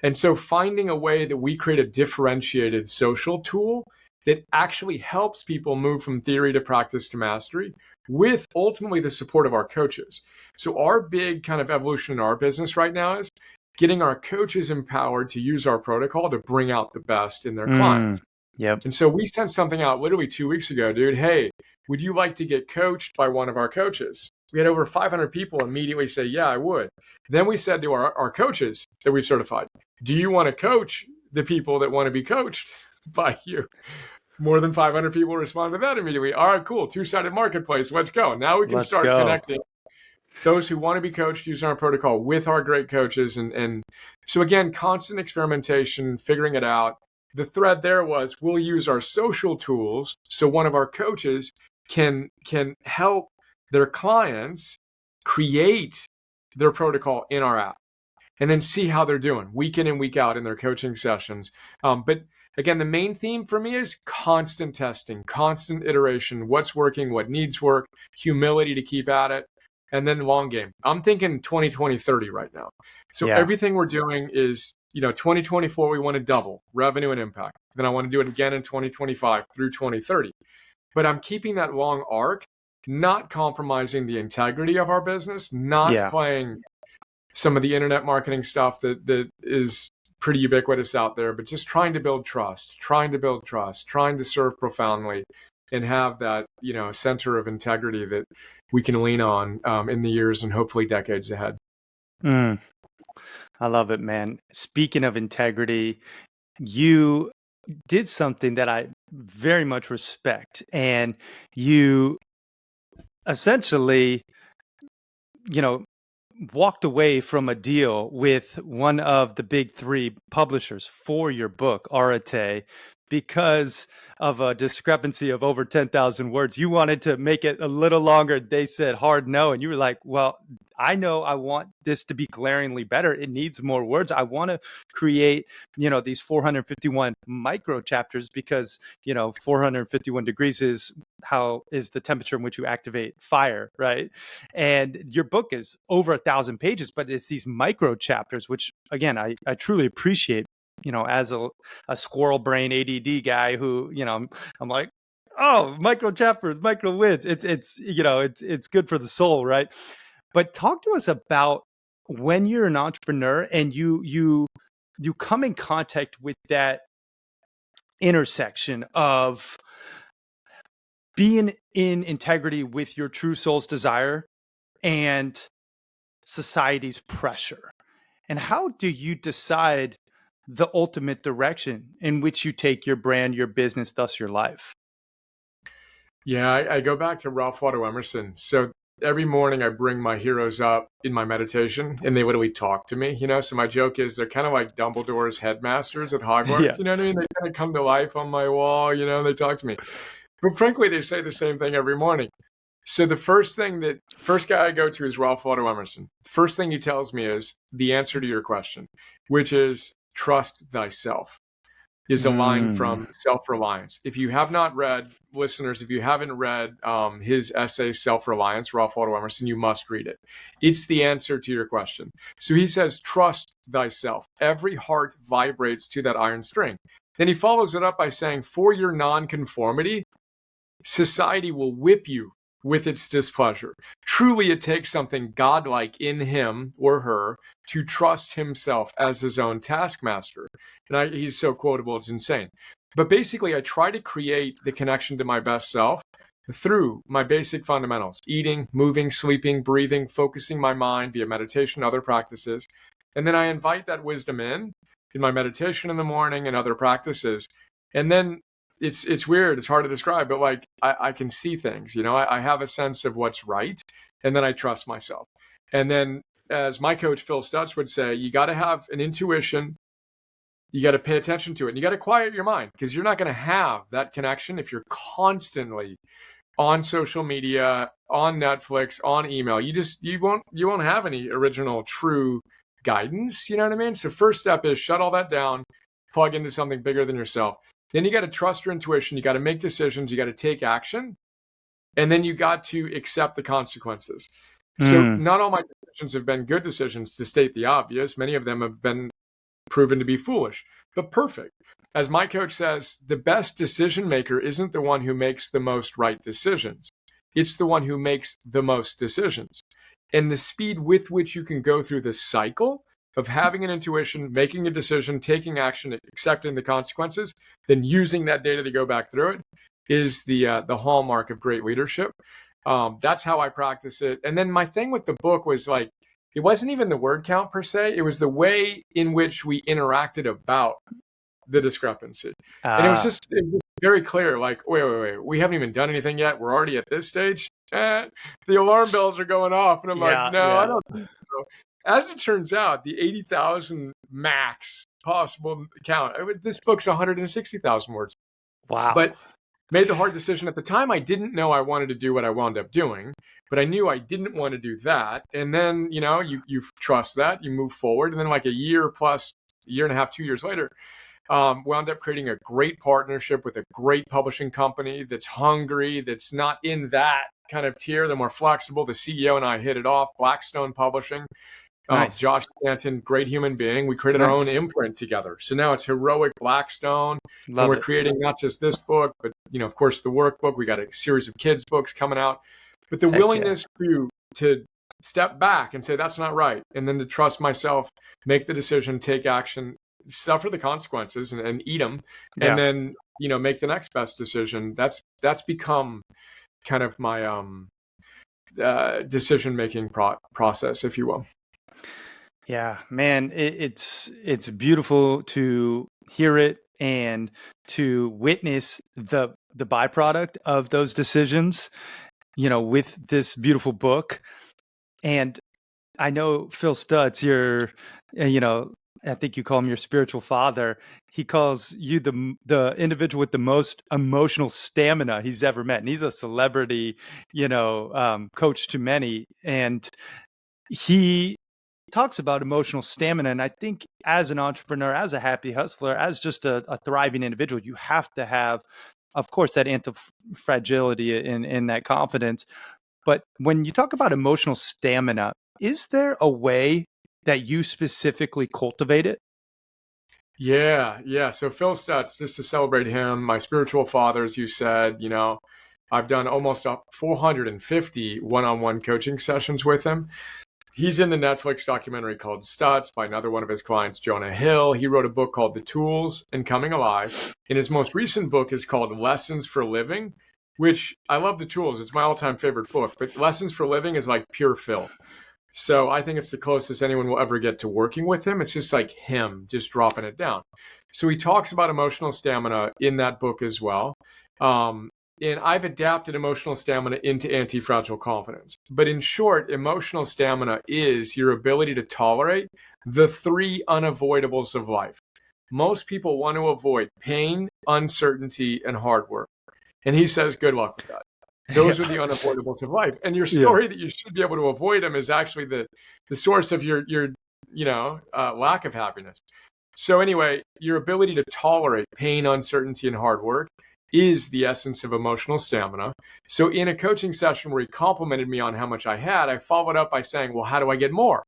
And so finding a way that we create a differentiated social tool that actually helps people move from theory to practice to mastery with ultimately the support of our coaches. So our big kind of evolution in our business right now is getting our coaches empowered to use our protocol to bring out the best in their clients. Yep. And so we sent something out literally 2 weeks ago, dude. Hey, would you like to get coached by one of our coaches? We had over 500 people immediately say, yeah, I would. Then we said to our coaches that we've certified, do you want to coach the people that want to be coached by you? More than 500 people responded to that immediately. All right, cool. 2-sided marketplace. Let's go. Now we can start connecting those who want to be coached using our protocol with our great coaches. And so again, constant experimentation, figuring it out. The thread there was we'll use our social tools so one of our coaches can help their clients create their protocol in our app and then see how they're doing week in and week out in their coaching sessions. But again, the main theme for me is constant testing, constant iteration, what's working, what needs work, humility to keep at it, and then long game. I'm thinking 2020, 30 right now. So everything we're doing is, 2024, we want to double revenue and impact. Then I want to do it again in 2025 through 2030. But I'm keeping that long arc, not compromising the integrity of our business, not playing some of the internet marketing stuff that is pretty ubiquitous out there, but just trying to build trust, trying to serve profoundly and have that, center of integrity that we can lean on in the years and hopefully decades ahead. I love it, man. Speaking of integrity, you did something that I very much respect, and you essentially, walked away from a deal with one of the big 3 publishers for your book, Arete, because of a discrepancy of over 10,000 words. You wanted to make it a little longer. They said hard no. And you were like, well, I know I want this to be glaringly better. It needs more words. I want to create, these 451 micro chapters because, 451 degrees is the temperature in which you activate fire, right? And your book is over 1,000 pages, but it's these micro chapters, which again, I truly appreciate, as a squirrel brain ADD guy who, I'm like, oh, micro chapters, micro wins. It's good for the soul, right? But talk to us about when you're an entrepreneur and you come in contact with that intersection of being in integrity with your true soul's desire and society's pressure. And how do you decide the ultimate direction in which you take your brand, your business, thus your life? Yeah, I go back to Ralph Waldo Emerson. So every morning I bring my heroes up in my meditation and they literally talk to me, So my joke is they're kind of like Dumbledore's headmasters at Hogwarts, Yeah. You know what I mean? They kind of come to life on my wall, they talk to me. But frankly, they say the same thing every morning. So the first guy I go to is Ralph Waldo Emerson. First thing he tells me is the answer to your question, which is trust thyself, is a line from Self-Reliance. If you have not read, listeners, if you haven't read his essay, Self-Reliance, Ralph Waldo Emerson, you must read it. It's the answer to your question. So he says, trust thyself. Every heart vibrates to that iron string. Then he follows it up by saying, for your nonconformity, society will whip you with its displeasure. Truly, it takes something godlike in him or her to trust himself as his own taskmaster. And he's so quotable, it's insane. But basically, I try to create the connection to my best self through my basic fundamentals: eating, moving, sleeping, breathing, focusing my mind via meditation, other practices. And then I invite that wisdom in my meditation in the morning and other practices. And then it's weird, it's hard to describe, but like I can see things, I have a sense of what's right, and then I trust myself. And then, as my coach Phil Stutz would say, you got to have an intuition, you got to pay attention to it, and you got to quiet your mind, because you're not going to have that connection if you're constantly on social media, on Netflix, on email. You won't have any original true guidance, you know what I mean? So first step is shut all that down, plug into something bigger than yourself. Then you got to trust your intuition. You got to make decisions. You got to take action. And then you got to accept the consequences. So not all my decisions have been good decisions, to state the obvious. Many of them have been proven to be foolish, but perfect. As my coach says, the best decision maker isn't the one who makes the most right decisions. It's the one who makes the most decisions. And the speed with which you can go through this cycle of having an intuition, making a decision, taking action, accepting the consequences, then using that data to go back through it, is the hallmark of great leadership. That's how I practice it. And then my thing with the book was like, it wasn't even the word count per se. It was the way in which we interacted about the discrepancy. And it was very clear, like, wait, we haven't even done anything yet. We're already at this stage. The alarm bells are going off. And I'm like, no, I don't think so. As it turns out, the 80,000 max possible count, this book's 160,000 words. Wow. But made the hard decision at the time. I didn't know I wanted to do what I wound up doing, but I knew I didn't want to do that. And then, you trust that, you move forward. And then like a year and a half, 2 years later, wound up creating a great partnership with a great publishing company that's hungry, that's not in that kind of tier. They're more flexible. The CEO and I hit it off. Blackstone Publishing. Nice. Josh Stanton, great human being. We created our own imprint together. So now it's Heroic Blackstone. And we're creating not just this book, but, of course, the workbook. We got a series of kids' books coming out. But the willingness to step back and say, that's not right. And then to trust myself, make the decision, take action, suffer the consequences and eat them. And then, make the next best decision. That's become kind of my decision-making process, if you will. Yeah, man, it's beautiful to hear it and to witness the byproduct of those decisions, with this beautiful book. And I know Phil Stutz, I think you call him your spiritual father. He calls you the individual with the most emotional stamina he's ever met. And he's a celebrity, coach to many. And he talks about emotional stamina. And I think as an entrepreneur, as a happy hustler, as just a thriving individual, you have to have, of course, that anti-fragility in that confidence. But when you talk about emotional stamina, is there a way that you specifically cultivate it? Yeah. So Phil Stutz, just to celebrate him, my spiritual father, as you said, I've done almost 450 one-on-one coaching sessions with him. He's in the Netflix documentary called Stutz by another one of his clients, Jonah Hill. He wrote a book called The Tools and Coming Alive. And his most recent book is called Lessons for Living, which I love. The Tools. It's my all-time favorite book. But Lessons for Living is like pure Phil. So I think it's the closest anyone will ever get to working with him. It's just like him just dropping it down. So he talks about emotional stamina in that book as well. And I've adapted emotional stamina into anti-fragile confidence. But in short, emotional stamina is your ability to tolerate the three unavoidables of life. Most people want to avoid pain, uncertainty, and hard work. And he says, good luck with that. Those are the unavoidables of life. And your story that you should be able to avoid them is actually the source of your lack of happiness. So anyway, your ability to tolerate pain, uncertainty, and hard work is the essence of emotional stamina. So in a coaching session where he complimented me on how much I had, I followed up by saying, well, how do I get more?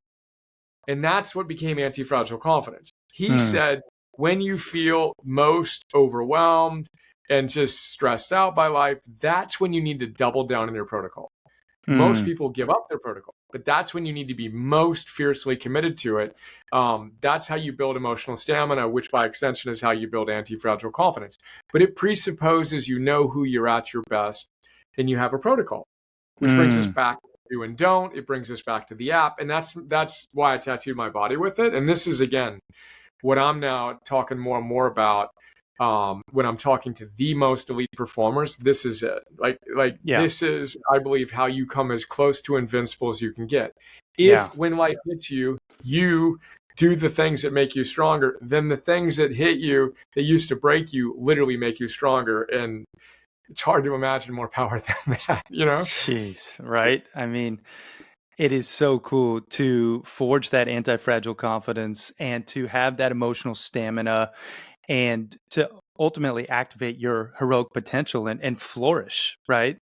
And that's what became anti-fragile confidence. He said, when you feel most overwhelmed and just stressed out by life, that's when you need to double down on your protocol. Most people give up their protocol, but that's when you need to be most fiercely committed to it. That's how you build emotional stamina, which by extension is how you build anti-fragile confidence. But it presupposes you know who you're at your best and you have a protocol, which brings us back to do and don't. It brings us back to the app. And that's why I tattooed my body with it. And this is, again, what I'm now talking more and more about. When I'm talking to the most elite performers, this is it. This is, I believe, how you come as close to invincible as you can get. If when life hits you, you do the things that make you stronger, then the things that hit you, that used to break you, literally make you stronger. And it's hard to imagine more power than that, Jeez, right? I mean, it is so cool to forge that anti-fragile confidence and to have that emotional stamina and to ultimately activate your heroic potential and flourish, right?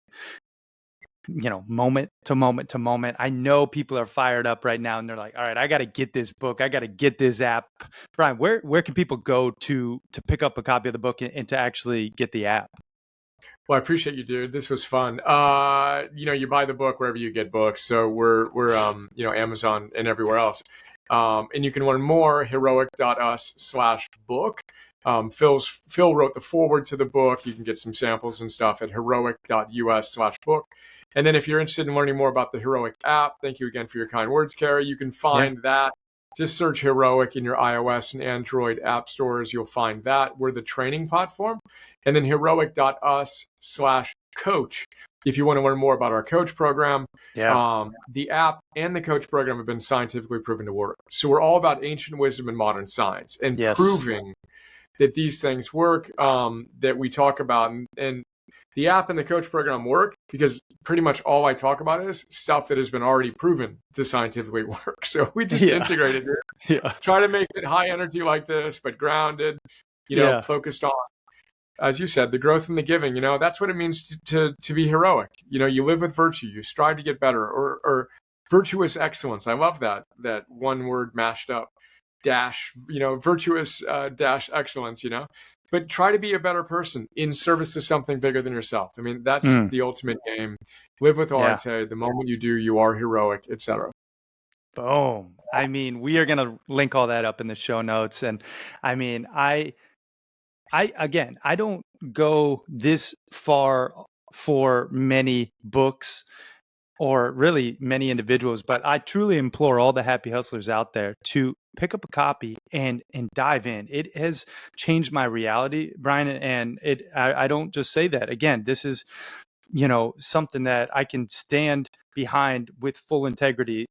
Moment to moment to moment. I know people are fired up right now and they're like, all right, I got to get this book. I got to get this app. Brian, where can people go to pick up a copy of the book and to actually get the app? Well, I appreciate you, dude. This was fun. You buy the book wherever you get books. So we're Amazon and everywhere else. And you can learn more, heroic.us/book. Phil wrote the foreword to the book. You can get some samples and stuff at heroic.us/book. And then if you're interested in learning more about the Heroic app, thank you again for your kind words, Carrie. You can find that. Just search Heroic in your iOS and Android app stores. You'll find that. We're the training platform. And then heroic.us/coach. If you want to learn more about our coach program, the app and the coach program have been scientifically proven to work. So we're all about ancient wisdom and modern science and proving that these things work, that we talk about. And the app and the coach program work because pretty much all I talk about is stuff that has been already proven to scientifically work. So we just integrated it. Try to make it high energy like this, but grounded, focused on, as you said, the growth and the giving. That's what it means to be heroic. You live with virtue, you strive to get better, or virtuous excellence. I love that one word mashed up. Virtuous excellence, but try to be a better person in service to something bigger than yourself. I mean, that's the ultimate game. Live with Arete. The moment you do, you are heroic, etc. Boom. I mean, we are going to link all that up in the show notes. And I mean, I don't go this far for many books or really many individuals, but I truly implore all the happy hustlers out there to pick up a copy and dive in. It has changed my reality, Brian, and I don't just say that. Again, this is, something that I can stand behind with full integrity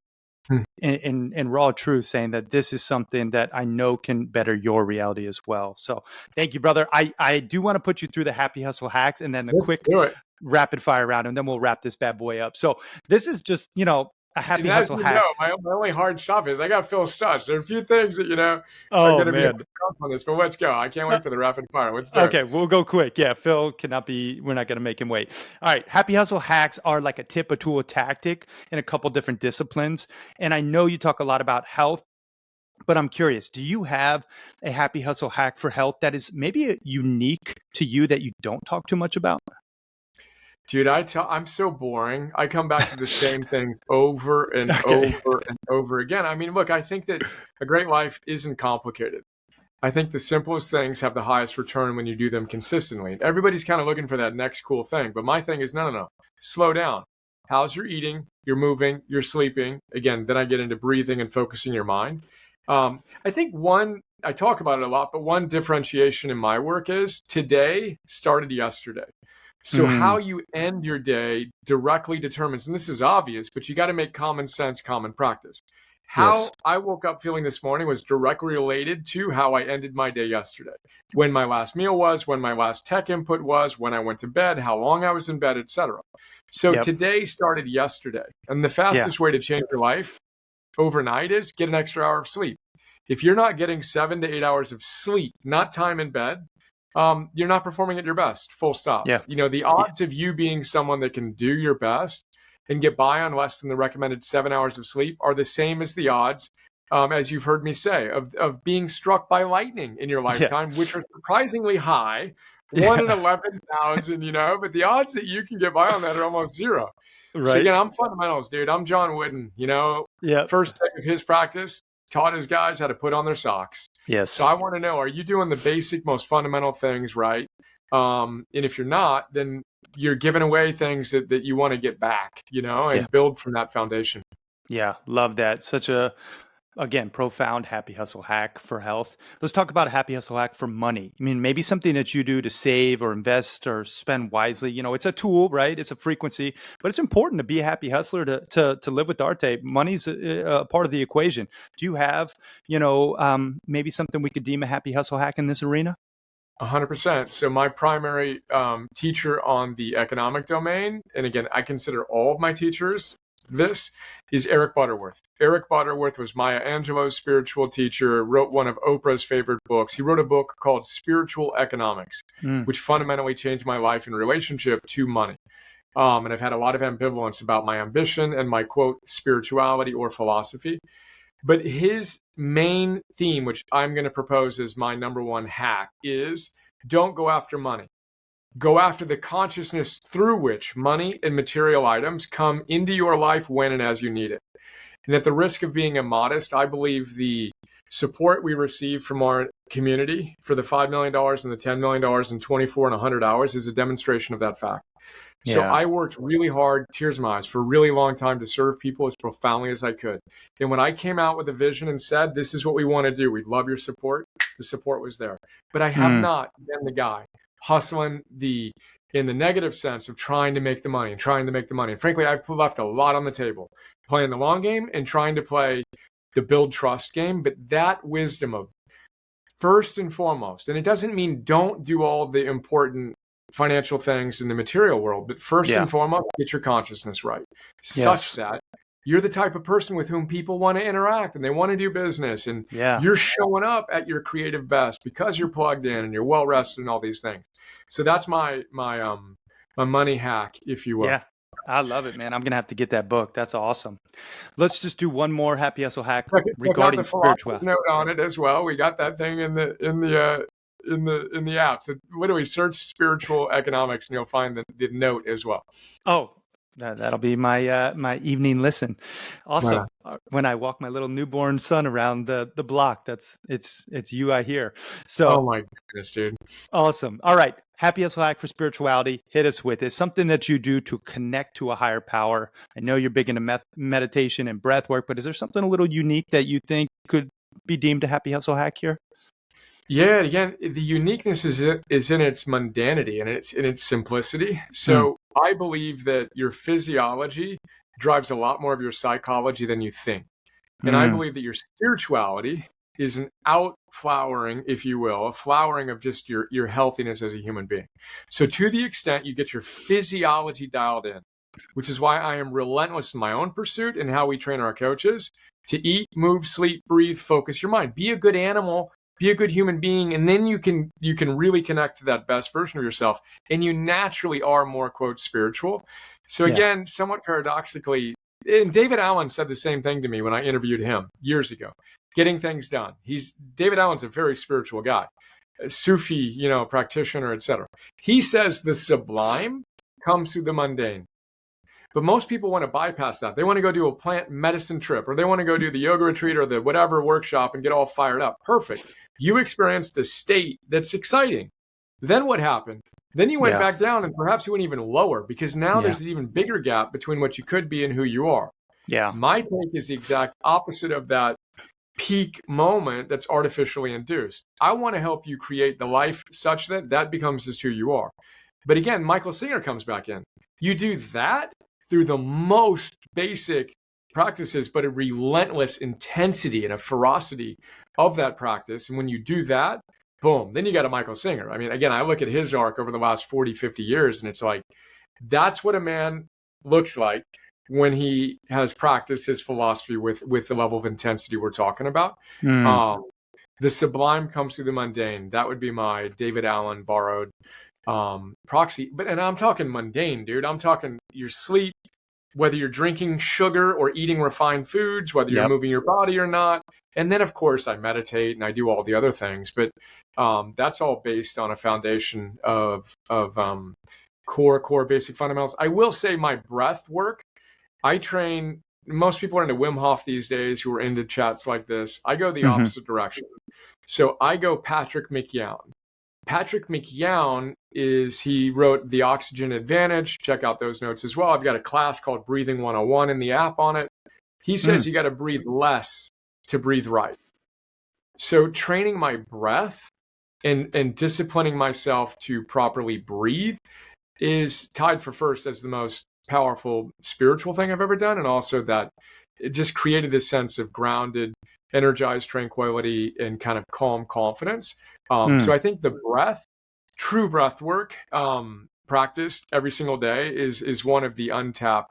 in raw truth, saying that this is something that I know can better your reality as well. So thank you, brother. I do want to put you through the happy hustle hacks and then the quick rapid fire round, and then we'll wrap this bad boy up. So this is just, a happy hustle hack. My only hard stuff is I got Phil's touch. There are a few things that, are going to be on this, but let's go. I can't wait for the rapid fire. Let's do it. Okay, we'll go quick. Yeah, Phil we're not going to make him wait. All right, happy hustle hacks are like a tip, a tool, a tactic in a couple different disciplines. And I know you talk a lot about health, but I'm curious, do you have a happy hustle hack for health that is maybe unique to you that you don't talk too much about? Dude, I'm so boring. I come back to the same things over and over and over again. I mean, look, I think that a great life isn't complicated. I think the simplest things have the highest return when you do them consistently. Everybody's kind of looking for that next cool thing. But my thing is, no. Slow down. How's your eating? You're moving, you're sleeping. Again, then I get into breathing and focusing your mind. I think I talk about it a lot, but one differentiation in my work is today started yesterday. So how you end your day directly determines, and this is obvious, but you got to make common sense, common practice. How I woke up feeling this morning was directly related to how I ended my day yesterday. When my last meal was, when my last tech input was, when I went to bed, how long I was in bed, etc. So Yep. today started yesterday. And the Yeah. fastest way to change your life overnight is get an extra hour of sleep. If you're not getting 7 to 8 hours of sleep, not time in bed, you're not performing at your best, full stop. Yeah. You know, the odds of you being someone that can do your best and get by on less than the recommended 7 hours of sleep are the same as the odds, as you've heard me say, of being struck by lightning in your lifetime, which are surprisingly high, 1 in 11,000, you know, but the odds that you can get by on that are almost zero. So Right. again, I'm fundamentals, dude. I'm John Wooden, you know, Yeah. first day of his practice, taught his guys how to put on their socks. Yes. So I want to know, are you doing the basic, most fundamental things right? And if you're not, then you're giving away things that you want to get back, you know, and build from that foundation. Yeah. Love that. Such a, again, profound happy hustle hack for health. Let's talk about a happy hustle hack for money. I mean, maybe something that you do to save or invest or spend wisely. You know, it's a tool, right? It's a frequency, but it's important to be a happy hustler to live with Arete. Money's a part of the equation. Do you have, you know, maybe something we could deem a happy hustle hack in this arena? 100%. So my primary teacher on the economic domain, and again, I consider all of my teachers this, is Eric Butterworth. Eric Butterworth was Maya Angelou's spiritual teacher, wrote one of Oprah's favorite books. He wrote a book called Spiritual Economics, which fundamentally changed my life in relationship to money. And I've had a lot of ambivalence about my ambition and my, quote, spirituality or philosophy. But his main theme, which I'm going to propose as my number one hack, is don't go after money. Go after the consciousness through which money and material items come into your life when and as you need it. And at the risk of being immodest, I believe the support we receive from our community for the $5 million and the $10 million in 24 and 100 hours is a demonstration of that fact. So I worked really hard, tears in my eyes, for a really long time to serve people as profoundly as I could. And when I came out with a vision and said, this is what we want to do, we'd love your support, the support was there. But I have not been the guy hustling in the negative sense of trying to make the money and trying to make the money. And frankly, I've left a lot on the table, playing the long game and trying to play the build trust game. But that wisdom of first and foremost, and it doesn't mean don't do all the important financial things in the material world, but first and foremost, get your consciousness right, such that you're the type of person with whom people want to interact and they want to do business, and you're showing up at your creative best because you're plugged in and you're well rested and all these things. So that's my money hack, if you will. Yeah, I love it, man. I'm gonna have to get that book. That's awesome. Let's just do one more happy hustle hack regarding spirituality. Note on it as well. We got that thing in the app. So literally search spiritual economics and you'll find the note as well. Oh, that'll be my my evening listen. Awesome. Wow. When I walk my little newborn son around the block, it's you I hear. So oh my goodness, dude. Awesome. All right. Happy hustle hack for spirituality. Hit us with it. Something that you do to connect to a higher power. I know you're big into meditation and breath work, but is there something a little unique that you think could be deemed a happy hustle hack here? Yeah, again, the uniqueness is in its mundanity and it's in its simplicity. So I believe that your physiology drives a lot more of your psychology than you think. And I believe that your spirituality is an outflowering, if you will, a flowering of just your healthiness as a human being. So to the extent you get your physiology dialed in, which is why I am relentless in my own pursuit and how we train our coaches to eat, move, sleep, breathe, focus your mind, be a good animal, be a good human being, and then you can really connect to that best version of yourself, and you naturally are more, quote, spiritual. So again, somewhat paradoxically, and David Allen said the same thing to me when I interviewed him years ago, getting things done. David Allen's a very spiritual guy, a Sufi, practitioner, etc. He says the sublime comes through the mundane. But most people want to bypass that. They want to go do a plant medicine trip, or they want to go do the yoga retreat or the whatever workshop and get all fired up. Perfect. You experienced a state that's exciting. Then what happened? Then you went back down, and perhaps you went even lower, because now there's an even bigger gap between what you could be and who you are. Yeah. My take is the exact opposite of that peak moment that's artificially induced. I want to help you create the life such that becomes just who you are. But again, Michael Singer comes back in. You do that through the most basic practices, but a relentless intensity and a ferocity of that practice. And when you do that, boom, then you got a Michael Singer. I mean, again, I look at his arc over the last 40, 50 years, and it's like, that's what a man looks like when he has practiced his philosophy with the level of intensity we're talking about. The sublime comes through the mundane. That would be my David Allen borrowed proxy. And I'm talking mundane, dude. I'm talking your sleep, whether you're drinking sugar or eating refined foods, whether you're moving your body or not. And then, of course, I meditate and I do all the other things. But that's all based on a foundation of core basic fundamentals. I will say my breath work, I train. Most people are into Wim Hof these days who are into chats like this. I go the opposite direction. So I go Patrick McYown. Patrick McYown he wrote The Oxygen Advantage. Check out those notes as well. I've got a class called Breathing 101 in the app on it. He says you got to breathe less to breathe right. So training my breath and disciplining myself to properly breathe is tied for first as the most powerful spiritual thing I've ever done. And also that it just created this sense of grounded, energized tranquility and kind of calm confidence. So I think the true breath work, practiced every single day is one of the untapped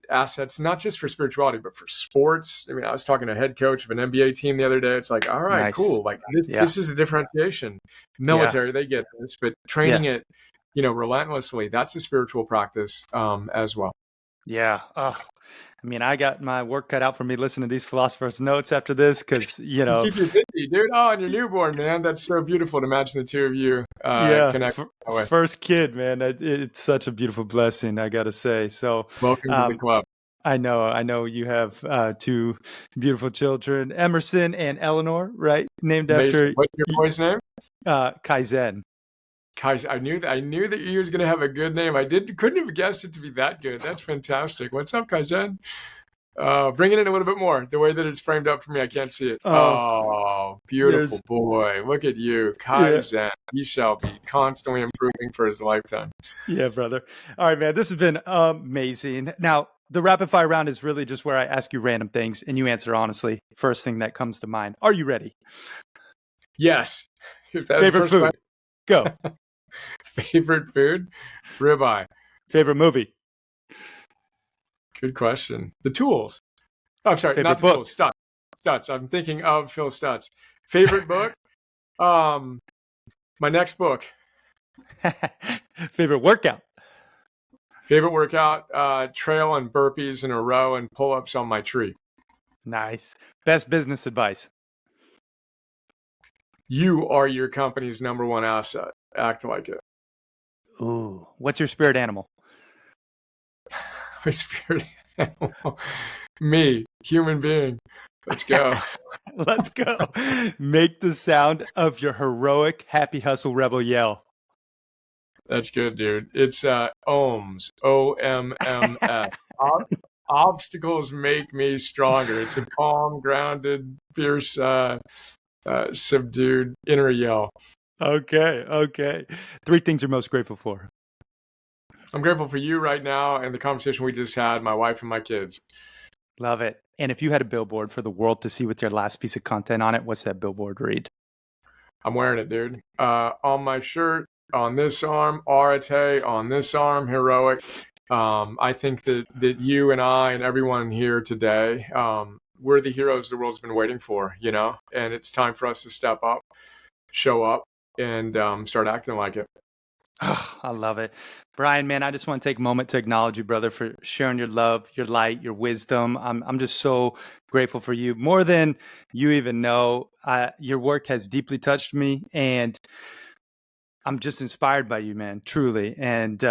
assets, not just for spirituality, but for sports. I mean, I was talking to a head coach of an NBA team the other day. It's like, all right, cool. Like this is a differentiation. Military, they get this, but training it, relentlessly, that's a spiritual practice as well. Yeah. I mean, I got my work cut out for me listening to these philosophers' notes after this because, Keep you busy, dude. Oh, and your newborn, man. That's so beautiful to imagine the two of you connect that way. First kid, man. It's such a beautiful blessing, I got to say. So welcome to the club. I know you have two beautiful children, Emerson and Eleanor, right? Named after. What's your boy's name? Kaizen. I knew that you was going to have a good name. Couldn't have guessed it to be that good. That's fantastic. What's up, Kaizen? Bring it in a little bit more. The way that it's framed up for me, I can't see it. Oh, beautiful boy. Look at you. Kaizen. He shall be constantly improving for his lifetime. Yeah, brother. All right, man. This has been amazing. Now, the rapid fire round is really just where I ask you random things and you answer honestly. First thing that comes to mind. Are you ready? Yes. Favorite food? Go. Favorite food? Ribeye. Favorite movie? Good question. The Tools. Oh, I'm sorry, favorite not The book? Tools. Stutz. I'm thinking of Phil Stutz. Favorite book? My next book. Favorite workout? Favorite workout? Trail and burpees in a row and pull-ups on my tree. Nice. Best business advice? You are your company's number one asset. Act like it. Ooh. What's your spirit animal? My spirit animal. Me, human being. Let's go. Let's go. Make the sound of your heroic happy hustle rebel yell. That's good, dude. It's OMS. OMMS. Obstacles make me stronger. It's a calm, grounded, fierce, subdued inner yell. Okay. 3 things you're most grateful for. I'm grateful for you right now and the conversation we just had, my wife and my kids. Love it. And if you had a billboard for the world to see with your last piece of content on it, what's that billboard read? I'm wearing it, dude. On my shirt, on this arm, Arete, on this arm, heroic. I think that you and I and everyone here today, we're the heroes the world's been waiting for, and it's time for us to step up, show up, and start acting like it. Oh, I love it. Brian, man, I just want to take a moment to acknowledge you, brother, for sharing your love, your light, your wisdom. I'm just so grateful for you. More than you even know, your work has deeply touched me, and I'm just inspired by you, man, truly. And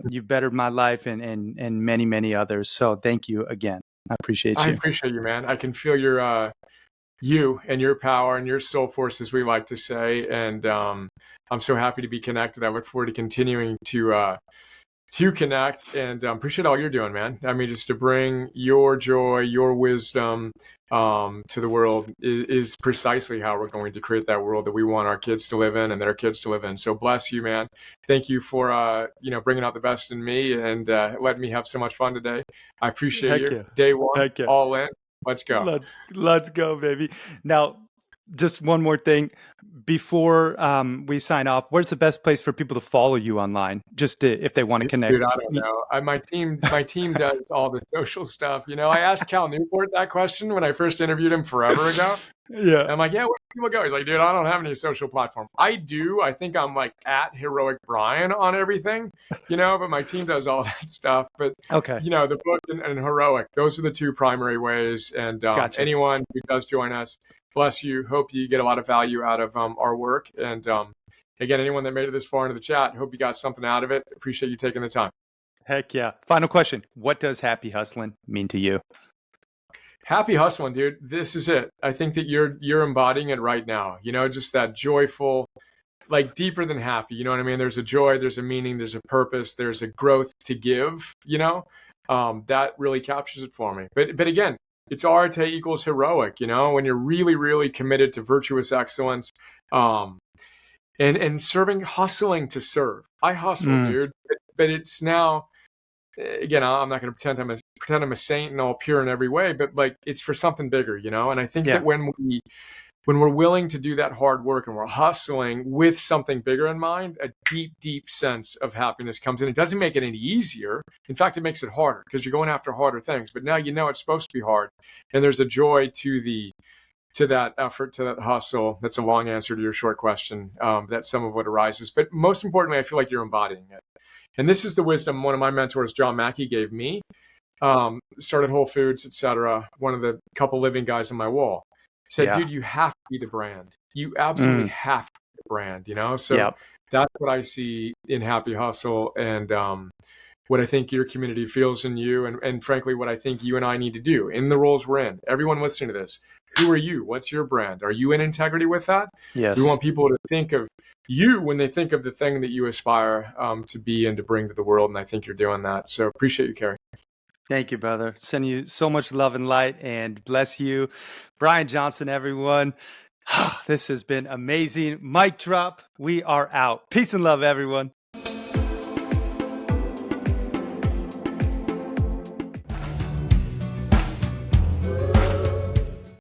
you've bettered my life and many, many others. So thank you again. I appreciate you. I appreciate you, man. I can feel your you and your power and your soul force, as we like to say. And I'm so happy to be connected. I look forward to continuing to to connect, and appreciate all you're doing, man. I mean, just to bring your joy, your wisdom to the world is precisely how we're going to create that world that we want our kids to live in and their kids to live in. So bless you, man. Thank you for bringing out the best in me and letting me have so much fun today. I appreciate Heck you. yeah. Day one, Heck yeah. all in. Let's go. Let's go, baby. Now, just one more thing before we sign off. Where's the best place for people to follow you online? Just if they want to connect. Dude, I don't know. My team does all the social stuff. I asked Cal Newport that question when I first interviewed him forever ago. Yeah. And I'm like, yeah, where do people go? He's like, dude, I don't have any social platform. I do. I think I'm like at Heroic Brian on everything, but my team does all that stuff. But, okay. The book and Heroic, those are the two primary ways. And Gotcha. Anyone who does join us, bless you. Hope you get a lot of value out of our work. And again, anyone that made it this far into the chat, hope you got something out of it. Appreciate you taking the time. Heck yeah. Final question. What does happy hustling mean to you? Happy hustling, dude. This is it. I think that you're embodying it right now. Just that joyful, like deeper than happy. You know what I mean? There's a joy, there's a meaning, there's a purpose, there's a growth to give. That really captures it for me. But again, it's Arete equals heroic. When you're really, really committed to virtuous excellence, and serving, hustling to serve. I hustle, dude. But it's now. Again, I'm not going to pretend I'm a saint and all pure in every way, but like it's for something bigger, And I think that when we're willing to do that hard work and we're hustling with something bigger in mind, a deep, deep sense of happiness comes in. It doesn't make it any easier. In fact, it makes it harder because you're going after harder things. But now it's supposed to be hard, and there's a joy to that effort, to that hustle. That's a long answer to your short question. That's some of what arises. But most importantly, I feel like you're embodying it. And this is the wisdom one of my mentors, John Mackey, gave me. Started Whole Foods, etc. One of the couple living guys on my wall said, dude, you have to be the brand. You absolutely have to be the brand, So that's what I see in Happy Hustle and what I think your community feels in you. And frankly, what I think you and I need to do in the roles we're in. Everyone listening to this, who are you? What's your brand? Are you in integrity with that? Yes. We want people to think of you when they think of the thing that you aspire to be and to bring to the world. And I think you're doing that. So appreciate you, Carey. Thank you, brother. Send you so much love and light, and bless you. Brian Johnson, everyone. This has been amazing. Mic drop. We are out. Peace and love, everyone.